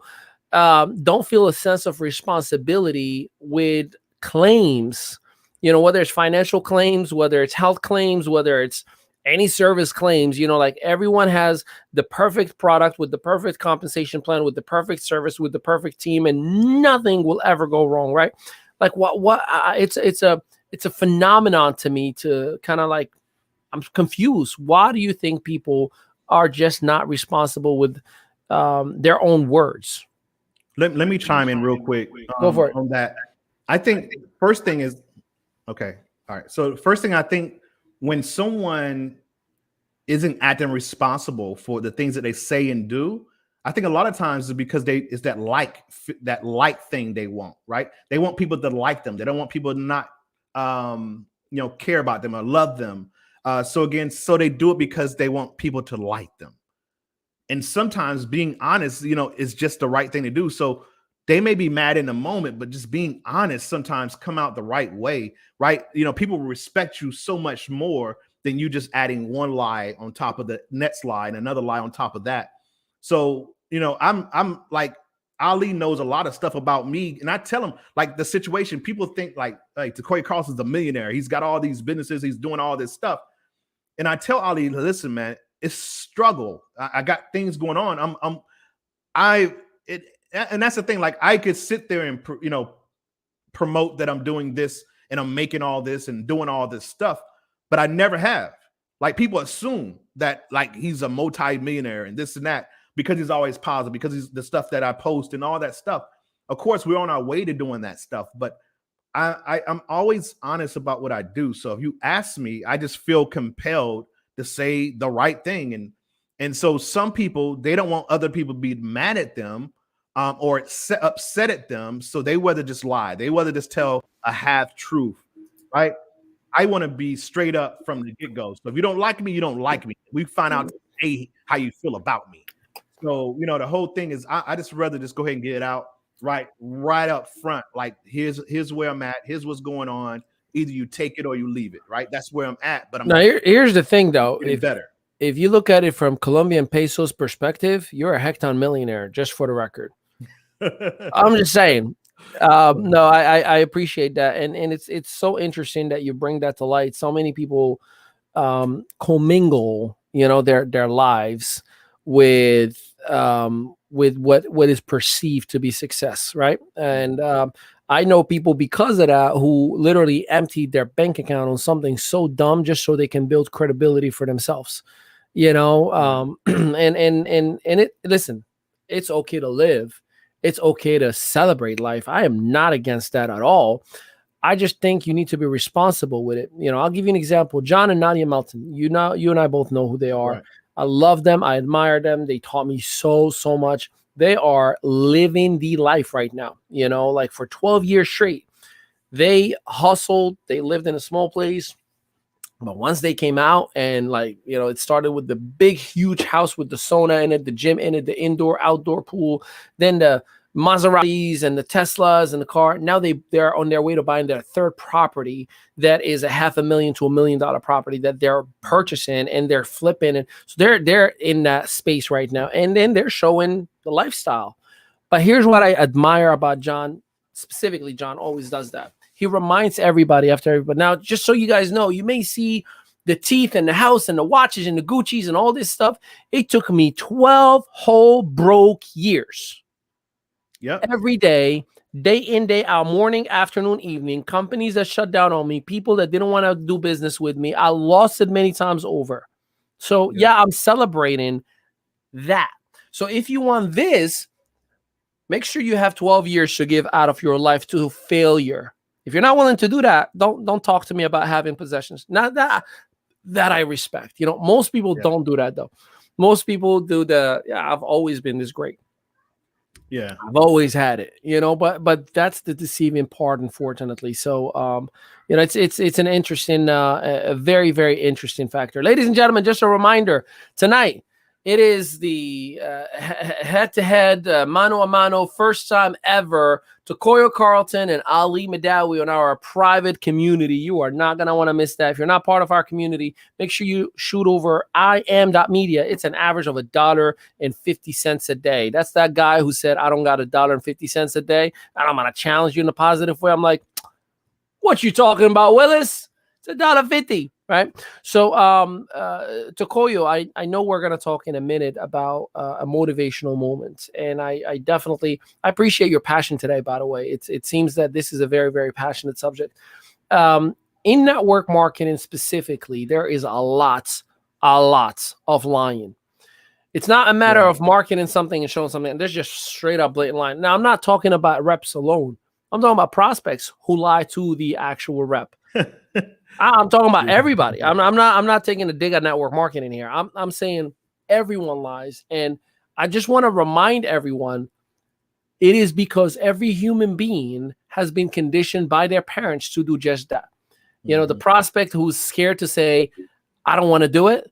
don't feel a sense of responsibility with claims, whether it's financial claims, whether it's health claims, whether it's any service claims, like everyone has the perfect product with the perfect compensation plan, with the perfect service, with the perfect team, and nothing will ever go wrong, right? Like it's a phenomenon to me to kind of like, I'm confused. Why do you think people are just not responsible with their own words? Let me chime in real quick. Go for it. On that. I think first thing is, okay. All right. So first thing, I think when someone isn't acting responsible for the things that they say and do, I think a lot of times it's because it's that like thing they want, right? They want people to like them. They don't want people to not, care about them or love them. So they do it because they want people to like them. And sometimes being honest, is just the right thing to do. So they may be mad in the moment, but just being honest sometimes come out the right way, right? People respect you so much more than you just adding one lie on top of the next lie and another lie on top of that. So, I'm like, Ali knows a lot of stuff about me. And I tell him, like, the situation, people think like Tokoyo Carlson's a millionaire. He's got all these businesses. He's doing all this stuff. And I tell Ali, listen, man, it's struggle. I got things going on. And that's the thing. Like, I could sit there and promote that I'm doing this and I'm making all this and doing all this stuff, but I never have. Like, people assume that like he's a multi-millionaire and this and that because he's always positive, because he's the stuff that I post and all that stuff. Of course, we're on our way to doing that stuff, but I'm always honest about what I do. So if you ask me, I just feel compelled to say the right thing. And so some people, they don't want other people to be mad at them or upset at them. So they rather just lie. They rather just tell a half truth, right? I want to be straight up from the get-go. So if you don't like me, you don't like me. We find out today how you feel about me. So, the whole thing is I just rather just go ahead and get it out right up front. Like, here's where I'm at. Here's what's going on. Either you take it or you leave it, right? That's where I'm at. But here's the thing, though. If you look at it from Colombian pesos perspective, you're a hecton millionaire, just for the record. I'm just saying. No, I appreciate that, and it's so interesting that you bring that to light. So many people commingle, their lives with what is perceived to be success, right? And I know people because of that who literally emptied their bank account on something so dumb just so they can build credibility for themselves, you know. And it, listen, it's okay to live, it's okay to celebrate life. I am not against that at all. I just think you need to be responsible with it. You know, I'll give you an example. John and Nadia Melton. You know, you and I both know who they are. Right. I love them. I admire them. They taught me so much. They are living the life right now. You know, like for 12 years straight, they hustled. They lived in a small place. But once they came out and, like, you know, it started with the big, huge house with the sauna in it, the gym in it, the indoor, outdoor pool, then the Maseratis and the Teslas and the car. Now they're on their way to buying their third property that is a $500,000 to $1 million property that they're purchasing, and they're flipping. And so they're in that space right now. And then they're showing the lifestyle. But here's what I admire about John, specifically. John always does that. He reminds everybody after everybody. Now, just so you guys know, you may see the teeth and the house and the watches and the Gucci's and all this stuff. It took me 12 whole broke years. Yep. Every day in, day out, morning, afternoon, evening, companies that shut down on me, people that didn't want to do business with me. I lost it many times over. So yeah, I'm celebrating that. So if you want this, make sure you have 12 years to give out of your life to failure. If you're not willing to do that, don't talk to me about having possessions. Not that I respect. You know, most people don't do that though. Most people do I've always been this great. Yeah, I've always had it, you know, but that's the deceiving part, unfortunately. So, you know, it's an interesting, a very, very interesting factor. Ladies and gentlemen, just a reminder, tonight, it is the head-to-head, mano a mano, first time ever, Tokoyo Carlton and Ali Madawi on our private community. You are not going to want to miss that. If you're not part of our community, make sure you shoot over IM.media. It's an average of $1.50 a day. That's that guy who said, I don't got $1.50 a day, and I'm going to challenge you in a positive way. I'm like, what you talking about, Willis? It's $1.50. Right. So, Tokoyo, I know we're going to talk in a minute about a motivational moment. And I definitely appreciate your passion today, by the way. It seems that this is a very, very passionate subject. In network marketing specifically, there is a lot of lying. It's not a matter of marketing something and showing something. There's just straight up blatant lying. Now, I'm not talking about reps alone. I'm talking about prospects who lie to the actual rep. I'm talking about everybody. I'm not taking a dig at network marketing here. I'm saying everyone lies. And I just want to remind everyone, it is because every human being has been conditioned by their parents to do just that. You know, the prospect who's scared to say, I don't want to do it,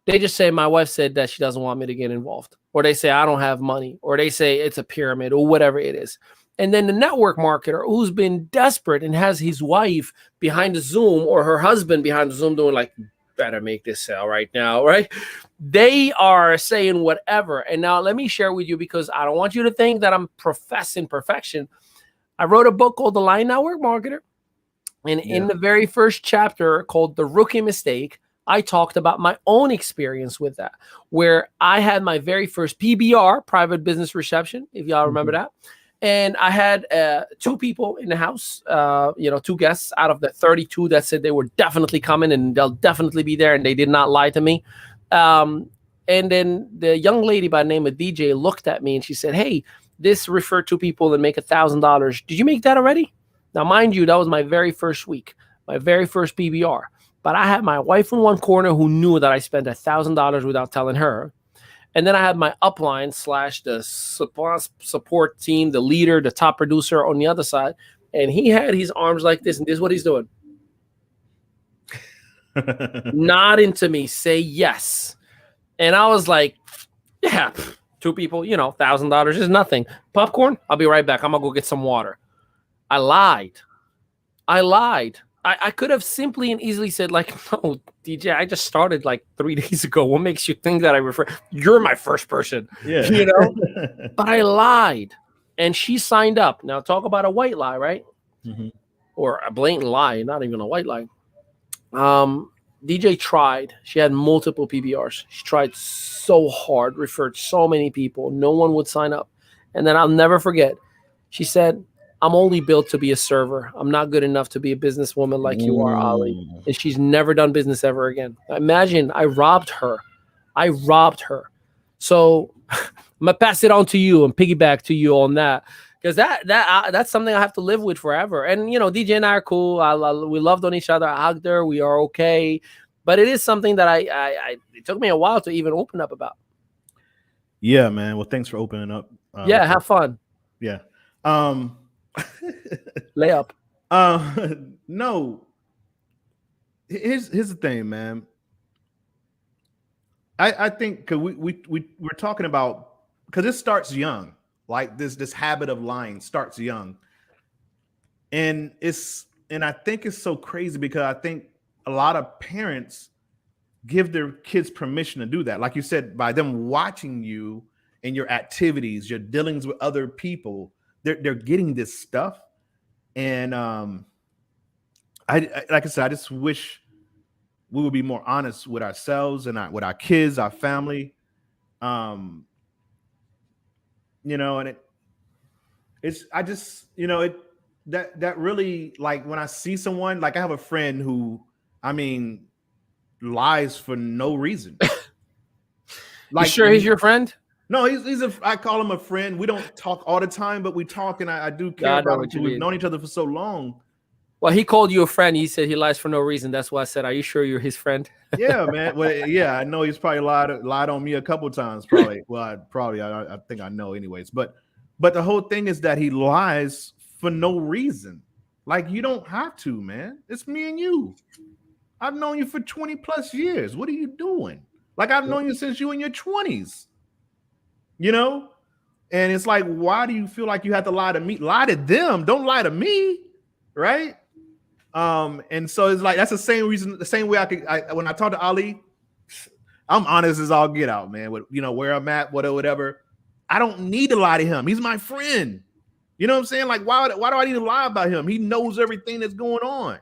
they just say, my wife said that she doesn't want me to get involved. Or they say, I don't have money. Or they say it's a pyramid or whatever it is. And then the network marketer who's been desperate and has his wife behind the Zoom or her husband behind the Zoom doing like, better make this sale right now, right? They are saying whatever. And now let me share with you, because I don't want you to think that I'm professing perfection. I wrote a book called The Lying Network Marketer. And in the very first chapter, called The Rookie Mistake, I talked about my own experience with that, where I had my very first PBR, private business reception, if y'all remember that. And I had 2 people in the house, 2 guests out of the 32 that said they were definitely coming and they'll definitely be there. And they did not lie to me. And then the young lady by the name of DJ looked at me and she said, hey, this refer 2 people and make $1,000. Did you make that already? Now, mind you, that was my very first week, my very first PBR. But I had my wife in one corner who knew that I spent $1,000 without telling her. And then I had my upline / the support team, the leader, the top producer on the other side. And he had his arms like this. And this is what he's doing. Nodding to me, say yes. And I was like, yeah, 2 people, $1,000 is nothing. Popcorn, I'll be right back. I'm going to go get some water. I lied. I could have simply and easily said, like, no, DJ, I just started like 3 days ago. What makes you think that I refer? You're my first person, But I lied, and she signed up. Now, talk about a white lie, right? Or a blatant lie, not even a white lie. DJ tried. She had multiple PBRs. She tried so hard, referred so many people. No one would sign up. And then I'll never forget. She said, I'm only built to be a server. I'm not good enough to be a businesswoman like you are, Ali. And she's never done business ever again. Imagine I robbed her. So I'm gonna pass it on to you and piggyback to you on that, because that's something I have to live with forever. And DJ and I are cool. We loved on each other. I hugged her. We are okay. But it is something that it took me a while to even open up about. Yeah, man. Well, thanks for opening up. Yeah, have fun. Yeah. Layup. No. Here's the thing, man. I think because we're talking about, because it starts young, like this habit of lying starts young, and I think it's so crazy because I think a lot of parents give their kids permission to do that, like you said, by them watching you and your activities, your dealings with other people. They're getting this stuff, and I like I said, I just wish we would be more honest with ourselves and with our kids, our family. And that really, like, when I see someone, like, I have a friend who, lies for no reason. Like, you sure he's your friend? No, I call him a friend. We don't talk all the time, but we talk, and I do care about him. We've known each other for so long. Well, he called you a friend. He said he lies for no reason. That's why I said, are you sure you're his friend? Yeah, man. Well, yeah, I know he's probably lied on me a couple of times. Probably. Well, I think I know anyways. But the whole thing is that he lies for no reason. Like, you don't have to, man. It's me and you. I've known you for 20 plus years. What are you doing? Like, I've known you since you were in your 20s. And it's like, why do you feel like you have to lie to me? Lie to them. Don't lie to me. Right. And so it's like, that's the same reason, the same way when I talk to Ali, I'm honest as all get out, man, with, where I'm at, whatever. I don't need to lie to him. He's my friend. You know what I'm saying? Like, why do I need to lie about him? He knows everything that's going on.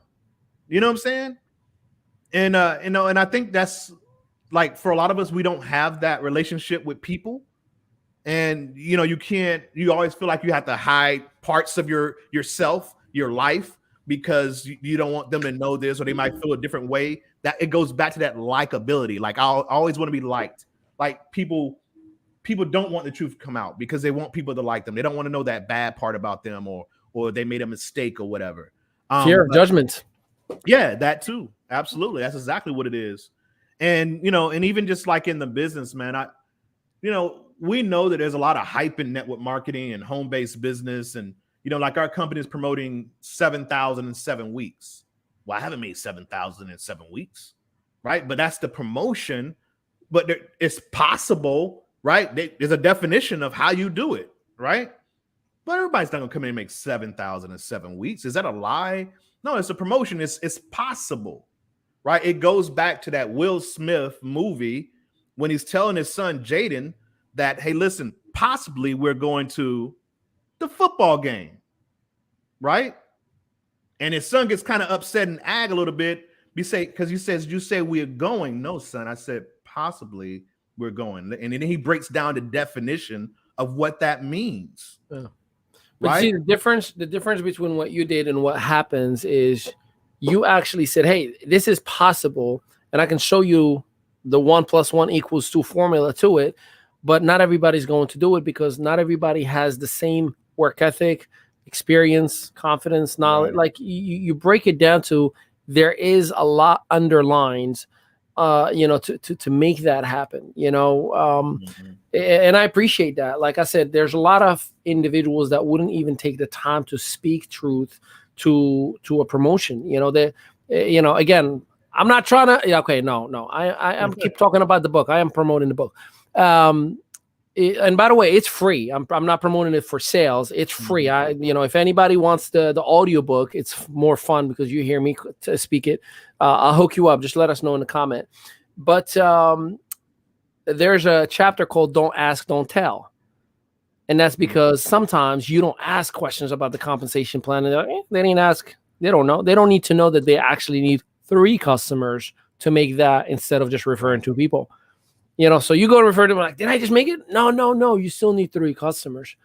You know what I'm saying? And, and I think that's, like, for a lot of us, we don't have that relationship with people. And, you always feel like you have to hide parts of yourself, your life, because you don't want them to know this, or they might feel a different way. That it goes back to that likability. Like, I always want to be liked. Like, people don't want the truth to come out because they want people to like them. They don't want to know that bad part about them, or they made a mistake or whatever. Fear of judgment. Yeah, that too. Absolutely. That's exactly what it is. And, and even just like in the business, man, we know that there's a lot of hype in network marketing and home-based business. And, like, our company is promoting 7,000 in 7 weeks. Well, I haven't made 7,000 in 7 weeks, right? But that's the promotion. But it's possible, right? There's a definition of how you do it, right? But everybody's not going to come in and make 7,000 in 7 weeks. Is that a lie? No, it's a promotion. It's possible, right? It goes back to that Will Smith movie when he's telling his son, Jaden, that, hey, listen, possibly we're going to the football game, right? And his son gets kind of upset and ag a little bit because he says, you say we're going. No, son, I said possibly we're going. And then he breaks down the definition of what that means. Yeah. But right? See, the difference between what you did and what happens is you actually said, hey, this is possible, and I can show you the 1 + 1 = 2 formula to it. But not everybody's going to do it because not everybody has the same work ethic, experience, confidence, knowledge. Right. Like, you break it down to, there is a lot underlines, to make that happen, and I appreciate that. Like I said, there's a lot of individuals that wouldn't even take the time to speak truth to a promotion. Again, I'm not trying to. Okay, no. I'm keep talking about the book. I am promoting the book. And by the way, it's free. I'm not promoting it for sales. It's free. If anybody wants the audiobook, it's more fun because you hear me speak it. I'll hook you up. Just let us know in the comment. But there's a chapter called Don't Ask, Don't Tell. And that's because sometimes you don't ask questions about the compensation plan. And they didn't ask. They don't know. They don't need to know that they actually need 3 customers to make that instead of just referring two people. You know, so you go to refer to them like, did I just make it? No. You still need 3 customers.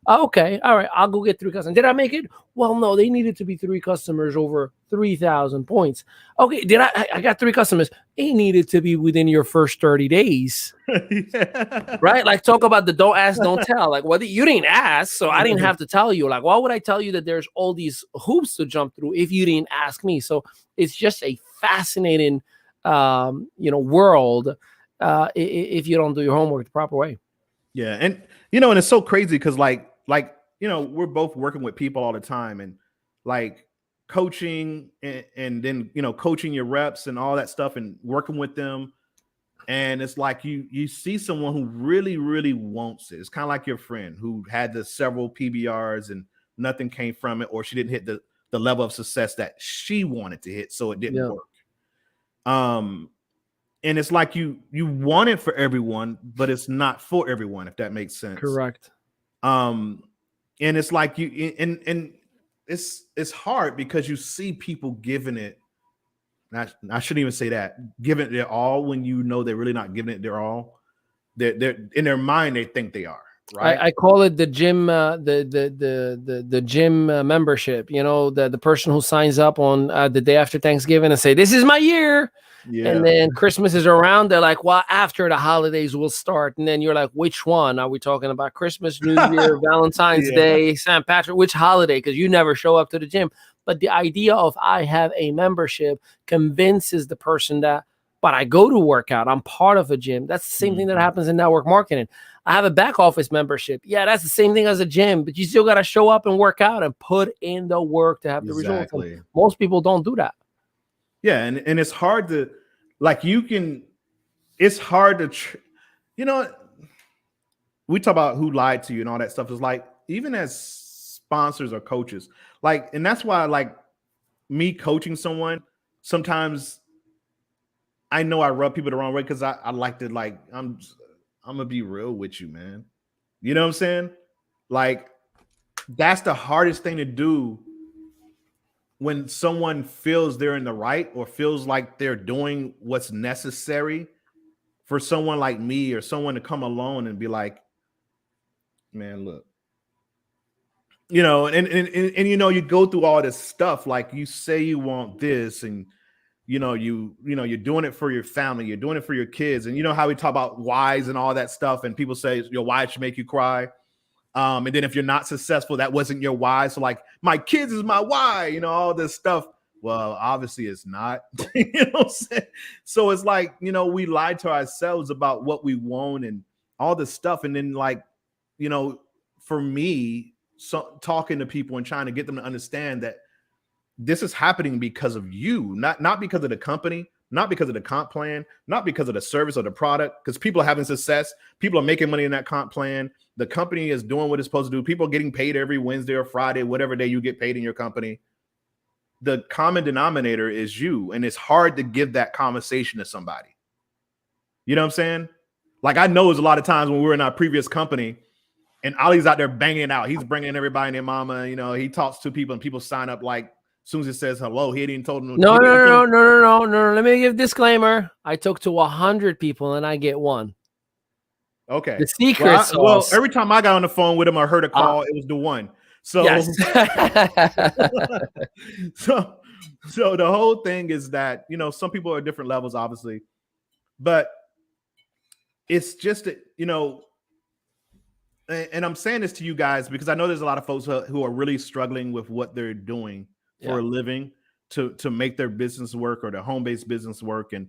Okay, all right, I'll go get 3 customers. Did I make it? Well, no, they needed to be 3 customers over 3,000 points. Okay, I got 3 customers. They needed to be within your first 30 days. Yeah. Right? Like, talk about the don't ask, don't tell. Like, what you didn't ask, so I didn't have to tell you. Like, why would I tell you that there's all these hoops to jump through if you didn't ask me? So it's just a fascinating world if you don't do your homework the proper way. Yeah, and and it's so crazy because like we're both working with people all the time, and like coaching and then coaching your reps and all that stuff and working with them, and it's like you see someone who really, really wants it. It's kind of like your friend who had the several PBRs and nothing came from it, or she didn't hit the level of success that she wanted to hit, so it didn't work. And it's like you want it for everyone, but it's not for everyone, if that makes sense. Correct. And it's like and it's hard because you see people giving it. I shouldn't even say that. Giving it their all when they're really not giving it their all. They're in their mind, they think they are. Right. I call it the gym, the gym membership. The person who signs up on the day after Thanksgiving and say, "This is my year." Yeah. And then Christmas is around. They're like, well, after the holidays will start. And then you're like, which one? Are we talking about Christmas, New Year, Valentine's Day, St. Patrick? Which holiday? Because you never show up to the gym. But the idea of I have a membership convinces the person that, but I go to work out. I'm part of a gym. That's the same thing that happens in network marketing. I have a back office membership. Yeah, that's the same thing as a gym. But you still got to show up and work out and put in the work to have the results. And most people don't do that. Yeah, and it's hard to, it's hard to, we talk about who lied to you and all that stuff. Is like, even as sponsors or coaches, and that's why, me coaching someone, sometimes I know I rub people the wrong way because I like to, I'm gonna be real with you, man. You know what I'm saying? That's the hardest thing to do. When someone feels they're in the right or feels like they're doing what's necessary for someone like me or someone to come along and be like, man, look, and you go through all this stuff. Like, you say you want this, and you're doing it for your family, you're doing it for your kids, and how we talk about whys and all that stuff, and people say your why should make you cry. And then if you're not successful, that wasn't your why. So my kids is my why, all this stuff. Well, obviously it's not. You know what I'm saying? So it's like, we lie to ourselves about what we want and all this stuff. And then for me, talking to people and trying to get them to understand that this is happening because of you, not because of the company, not because of the comp plan, not because of the service or the product, because people are having success. People are making money in that comp plan. The company is doing what it's supposed to do. People are getting paid every Wednesday or Friday, whatever day you get paid in your company. The common denominator is you. And it's hard to give that conversation to somebody. You know what I'm saying? I know there's a lot of times when we were in our previous company and Ali's out there banging it out. He's bringing everybody and their mama. He talks to people and people sign up as soon as it says hello, he didn't told them. No. Let me give a disclaimer. I talk to 100 people and I get 1. Okay. The secret sauce. Well, every time I got on the phone with him or heard a call, it was the 1. So, yes. so the whole thing is that, some people are at different levels, obviously, but it's just that, and I'm saying this to you guys because I know there's a lot of folks who are really struggling with what they're doing for a living to make their business work or their home-based business work. And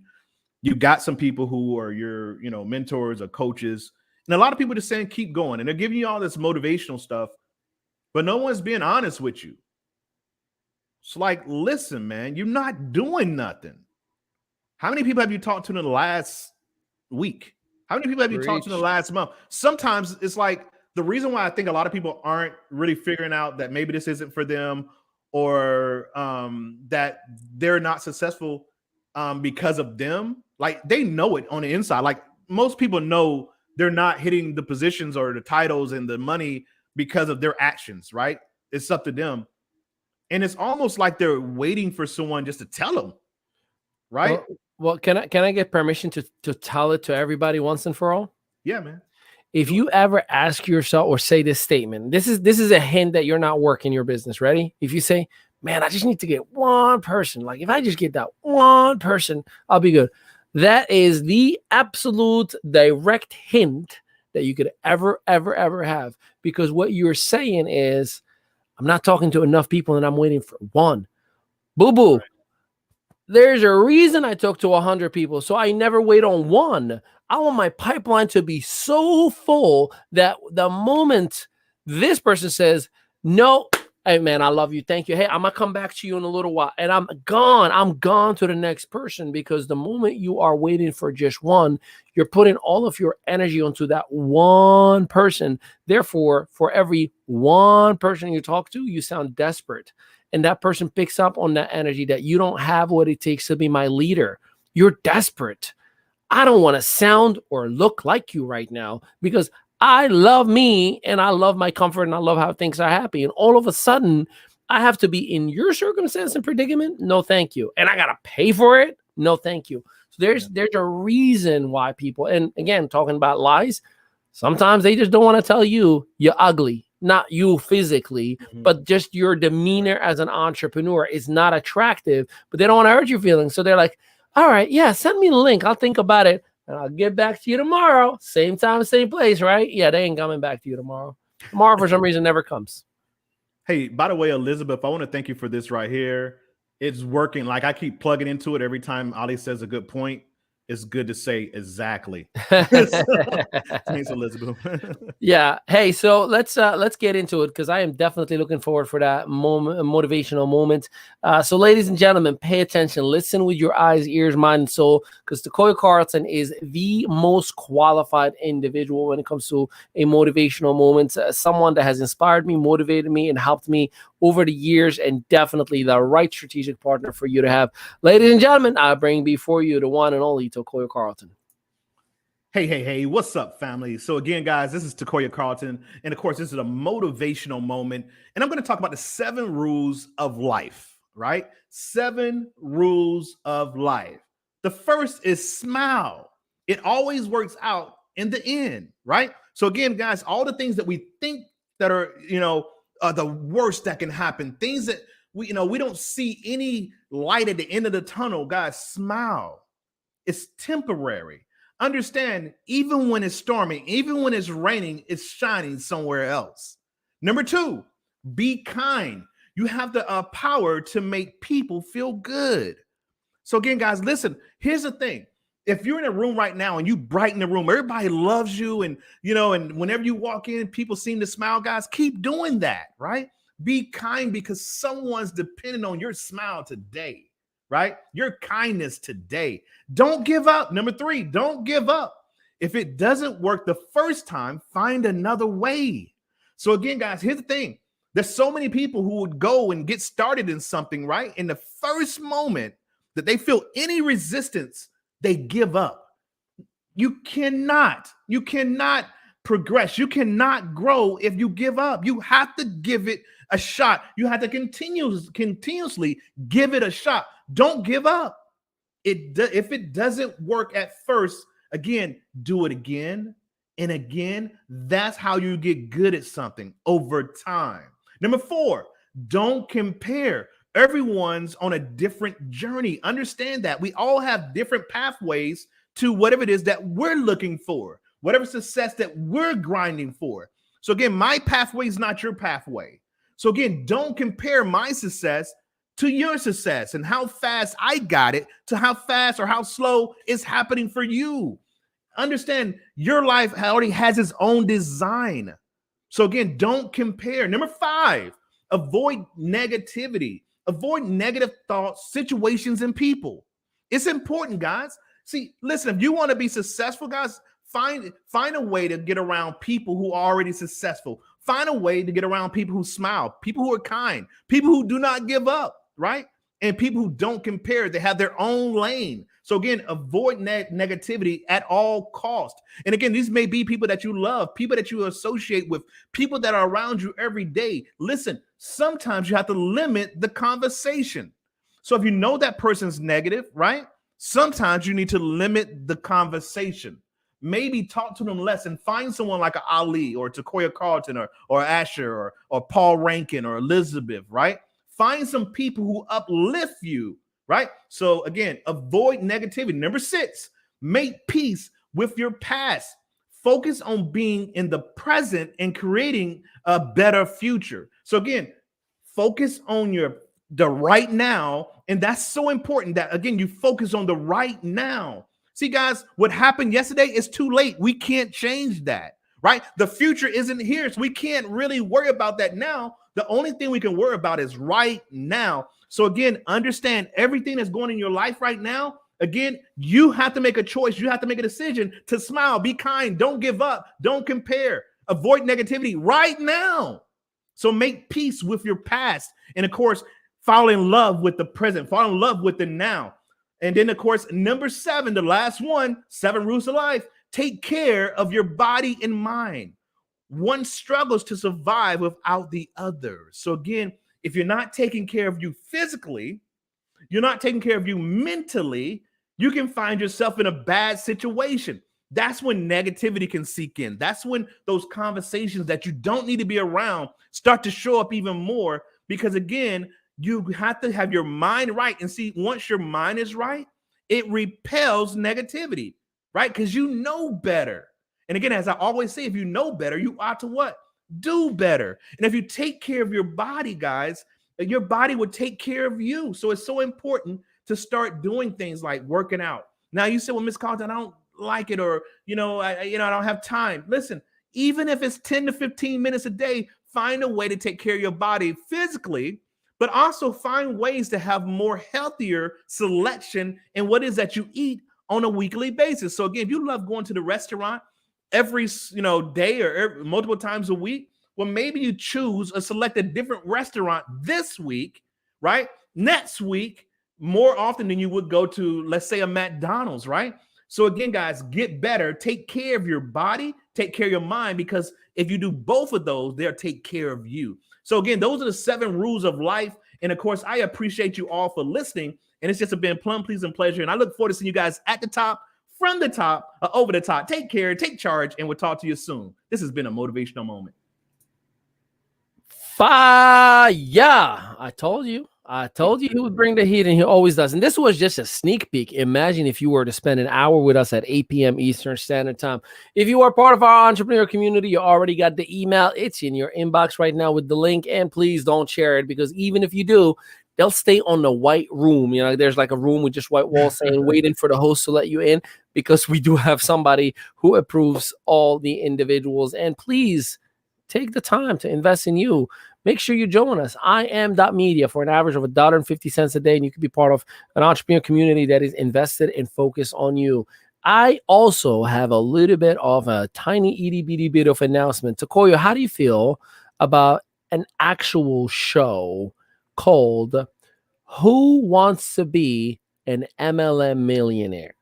you got some people who are your, mentors or coaches, and a lot of people just saying, keep going. And they're giving you all this motivational stuff, but no one's being honest with you. It's like, listen, man, you're not doing nothing. How many people have you talked to in the last week? How many people have you talked to in the last month? Sometimes it's like the reason why I think a lot of people aren't really figuring out that maybe this isn't for them or that they're not successful because of them. They know it on the inside. Most people know they're not hitting the positions or the titles and the money because of their actions, right? It's up to them. And it's almost like they're waiting for someone just to tell them, right? Well, can I get permission to tell it to everybody once and for all? Yeah, man. If you ever ask yourself or say this statement, this is a hint that you're not working your business. Ready? If you say, man, I just need to get one person. Like if I just get that one person, I'll be good. That is the absolute direct hint that you could ever have. Because what you're saying is, I'm not talking to enough people and I'm waiting for one. Boo boo. There's a reason I talk to 100 people, so I never wait on one. I want my pipeline to be so full that the moment this person says, no, hey man, I love you, thank you. Hey, I'm gonna come back to you in a little while. And I'm gone to the next person, because the moment you are waiting for just one, you're putting all of your energy onto that one person. Therefore, for every one person you talk to, you sound desperate. And that person picks up on that energy that you don't have what it takes to be my leader. You're desperate. I don't want to sound or look like you right now, because I love me and I love my comfort and I love how things are happy. And all of a sudden, I have to be in your circumstance and predicament. No, thank you. And I got to pay for it. No, thank you. So there's a reason why people, and again, talking about lies, sometimes they just don't want to tell you you're ugly. Not you physically, but just your demeanor as an entrepreneur is not attractive, but they don't want to hurt your feelings. So they're like, all right, yeah, send me the link. I'll think about it and I'll get back to you tomorrow. Same time, same place, right? Yeah, they ain't coming back to you tomorrow. Tomorrow, for some reason, never comes. Hey, by the way, Elizabeth, I want to thank you for this right here. It's working. Like I keep plugging into it every time Ali says a good point. It's good to say exactly. Thanks, Elizabeth. Yeah. Hey, so let's get into it, because I am definitely looking forward for that moment, motivational moment. So, ladies and gentlemen, pay attention. Listen with your eyes, ears, mind, and soul, because Takoya Carlton is the most qualified individual when it comes to a motivational moment. Someone that has inspired me, motivated me, and helped me over the years, and definitely the right strategic partner for you to have. Ladies and gentlemen, I bring before you the one and only Takoya Carlton. Hey, what's up, family? So again, guys, this is Takoya Carlton, and of course, this is a motivational moment, and I'm going to talk about the 7 rules of life, right? 7 rules of life. The first is smile. It always works out in the end, right? So again, guys, all the things that we think that are, the worst that can happen, things that we don't see any light at the end of the tunnel, guys, smile. It's temporary. Understand, even when it's storming, even when it's raining, it's shining somewhere else. Number 2, be kind. You have the power to make people feel good. So again, guys, listen, here's the thing. If you're in a room right now and you brighten the room, everybody loves you. And, and whenever you walk in, people seem to smile, guys, keep doing that, right? Be kind, because someone's depending on your smile today. Right? Your kindness today. Don't give up. Number 3, don't give up. If it doesn't work the first time, find another way. So again, guys, here's the thing. There's so many people who would go and get started in something, right? In the first moment that they feel any resistance, they give up. You cannot progress. You cannot grow if you give up. You have to give it a shot. You have to continuously give it a shot. Don't give up. If it doesn't work at first, again, do it again and again. That's how you get good at something over time. Number 4, don't compare. Everyone's on a different journey. Understand that. We all have different pathways to whatever it is that we're looking for, whatever success that we're grinding for. So again, my pathway is not your pathway. So again, don't compare my success to your success and how fast I got it to how fast or how slow it's happening for you. Understand, your life already has its own design. So again, don't compare. Number 5, avoid negativity. Avoid negative thoughts, situations, and people. It's important, guys. See, listen, if you want to be successful, guys, find a way to get around people who are already successful. Find a way to get around people who smile, people who are kind, people who do not give up, right? And people who don't compare. They have their own lane. So again, avoid negativity at all costs. And again, these may be people that you love, people that you associate with, people that are around you every day. Listen, sometimes you have to limit the conversation. So if you know that person's negative, right? Sometimes you need to limit the conversation. Maybe talk to them less and find someone like an Ali or Takoya Carlton or Asher or Paul Rankin or Elizabeth, right? Find some people who uplift you, right? So again, avoid negativity. Number 6, make peace with your past. Focus on being in the present and creating a better future. So again, focus on the right now. And that's so important that, again, you focus on the right now. See, guys, what happened yesterday is too late. We can't change that, right? The future isn't here, so we can't really worry about that now. The only thing we can worry about is right now. So again, understand everything that's going in your life right now. Again, you have to make a choice. You have to make a decision to smile, be kind, don't give up, don't compare, avoid negativity right now. So make peace with your past. And of course, fall in love with the present, fall in love with the now. And then, of course, number 7, the last one, 7 rules of life. Take care of your body and mind. One struggles to survive without the other. So again, if you're not taking care of you physically, you're not taking care of you mentally, you can find yourself in a bad situation. That's when negativity can seep in. That's when those conversations that you don't need to be around start to show up even more, because again, you have to have your mind right. And see, once your mind is right, it repels negativity, right? Because you know better. And again, as I always say, if you know better, you ought to what? Do better. And if you take care of your body, guys, your body would take care of you. So it's so important to start doing things like working out. Now you say, well, Miss Carlton, I don't like it, or I don't have time. Listen, even if it's 10 to 15 minutes a day, find a way to take care of your body physically, but also find ways to have more healthier selection in what it is that you eat on a weekly basis. So again, if you love going to the restaurant every day or multiple times a week, well, maybe you select a different restaurant this week, right? Next week, more often than you would go to, let's say, a McDonald's, right? So again, guys, get better, take care of your body, take care of your mind, because if you do both of those, they'll take care of you. So again, those are the 7 rules of life. And of course, I appreciate you all for listening. And it's just been a plum pleasing pleasure. And I look forward to seeing you guys at the top, from the top, over the top. Take care, take charge, and we'll talk to you soon. This has been a motivational moment. Fire! I told you he would bring the heat, and he always does. And this was just a sneak peek. Imagine if you were to spend an hour with us at 8 p.m. Eastern Standard Time. If you are part of our entrepreneur community, you already got the email. It's in your inbox right now with the link. And please don't share it, because even if you do, they'll stay on the white room. There's like a room with just white walls saying waiting for the host to let you in, because we do have somebody who approves all the individuals. And please take the time to invest in you. Make sure you join us. IAM.media for an average of $1.50 a day, and you can be part of an entrepreneur community that is invested and focused on you. I also have a little bit of a tiny itty bitty bit of announcement. Takoya, how do you feel about an actual show called Who Wants to Be an MLM Millionaire?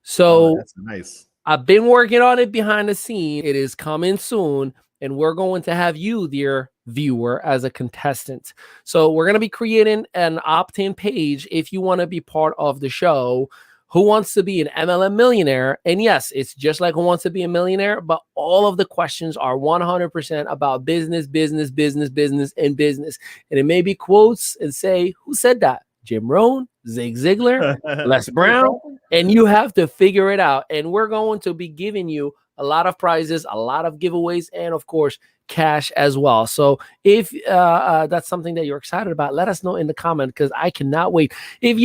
So that's nice. I've been working on it behind the scene. It is coming soon, and we're going to have you, dear viewer, as a contestant. So we're going to be creating an opt-in page if you want to be part of the show. Who Wants to Be an MLM Millionaire? And yes, it's just like Who Wants to Be a Millionaire, but all of the questions are 100% about business, business, business, business, and business. And it may be quotes and say, who said that? Jim Rohn, Zig Ziglar, Les Brown, and you have to figure it out. And we're going to be giving you a lot of prizes, a lot of giveaways, and of course, cash as well. So if that's something that you're excited about, let us know in the comment, because I cannot wait. If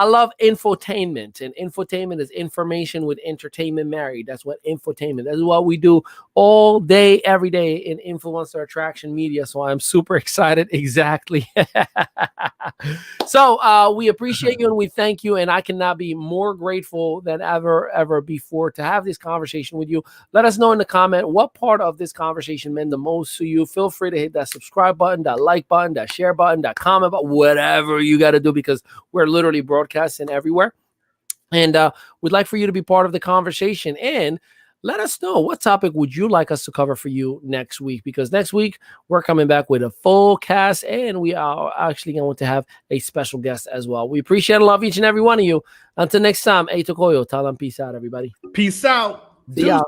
I love infotainment, and infotainment is information with entertainment married. That's what infotainment, that's what we do all day, every day in influencer attraction media. So I'm super excited. Exactly. So we appreciate you and we thank you. And I cannot be more grateful than ever before to have this conversation with you. Let us know in the comment what part of this conversation meant the most to you. Feel free to hit that subscribe button, that like button, that share button, that comment button, whatever you got to do, because we're literally broadcasting everywhere. And we'd like for you to be part of the conversation. And let us know what topic would you like us to cover for you next week, because next week we're coming back with a full cast and we are actually going to have a special guest as well. We appreciate and love each and every one of you. Until next time, Tokoyo, Talam, peace out, everybody. Peace out. See ya.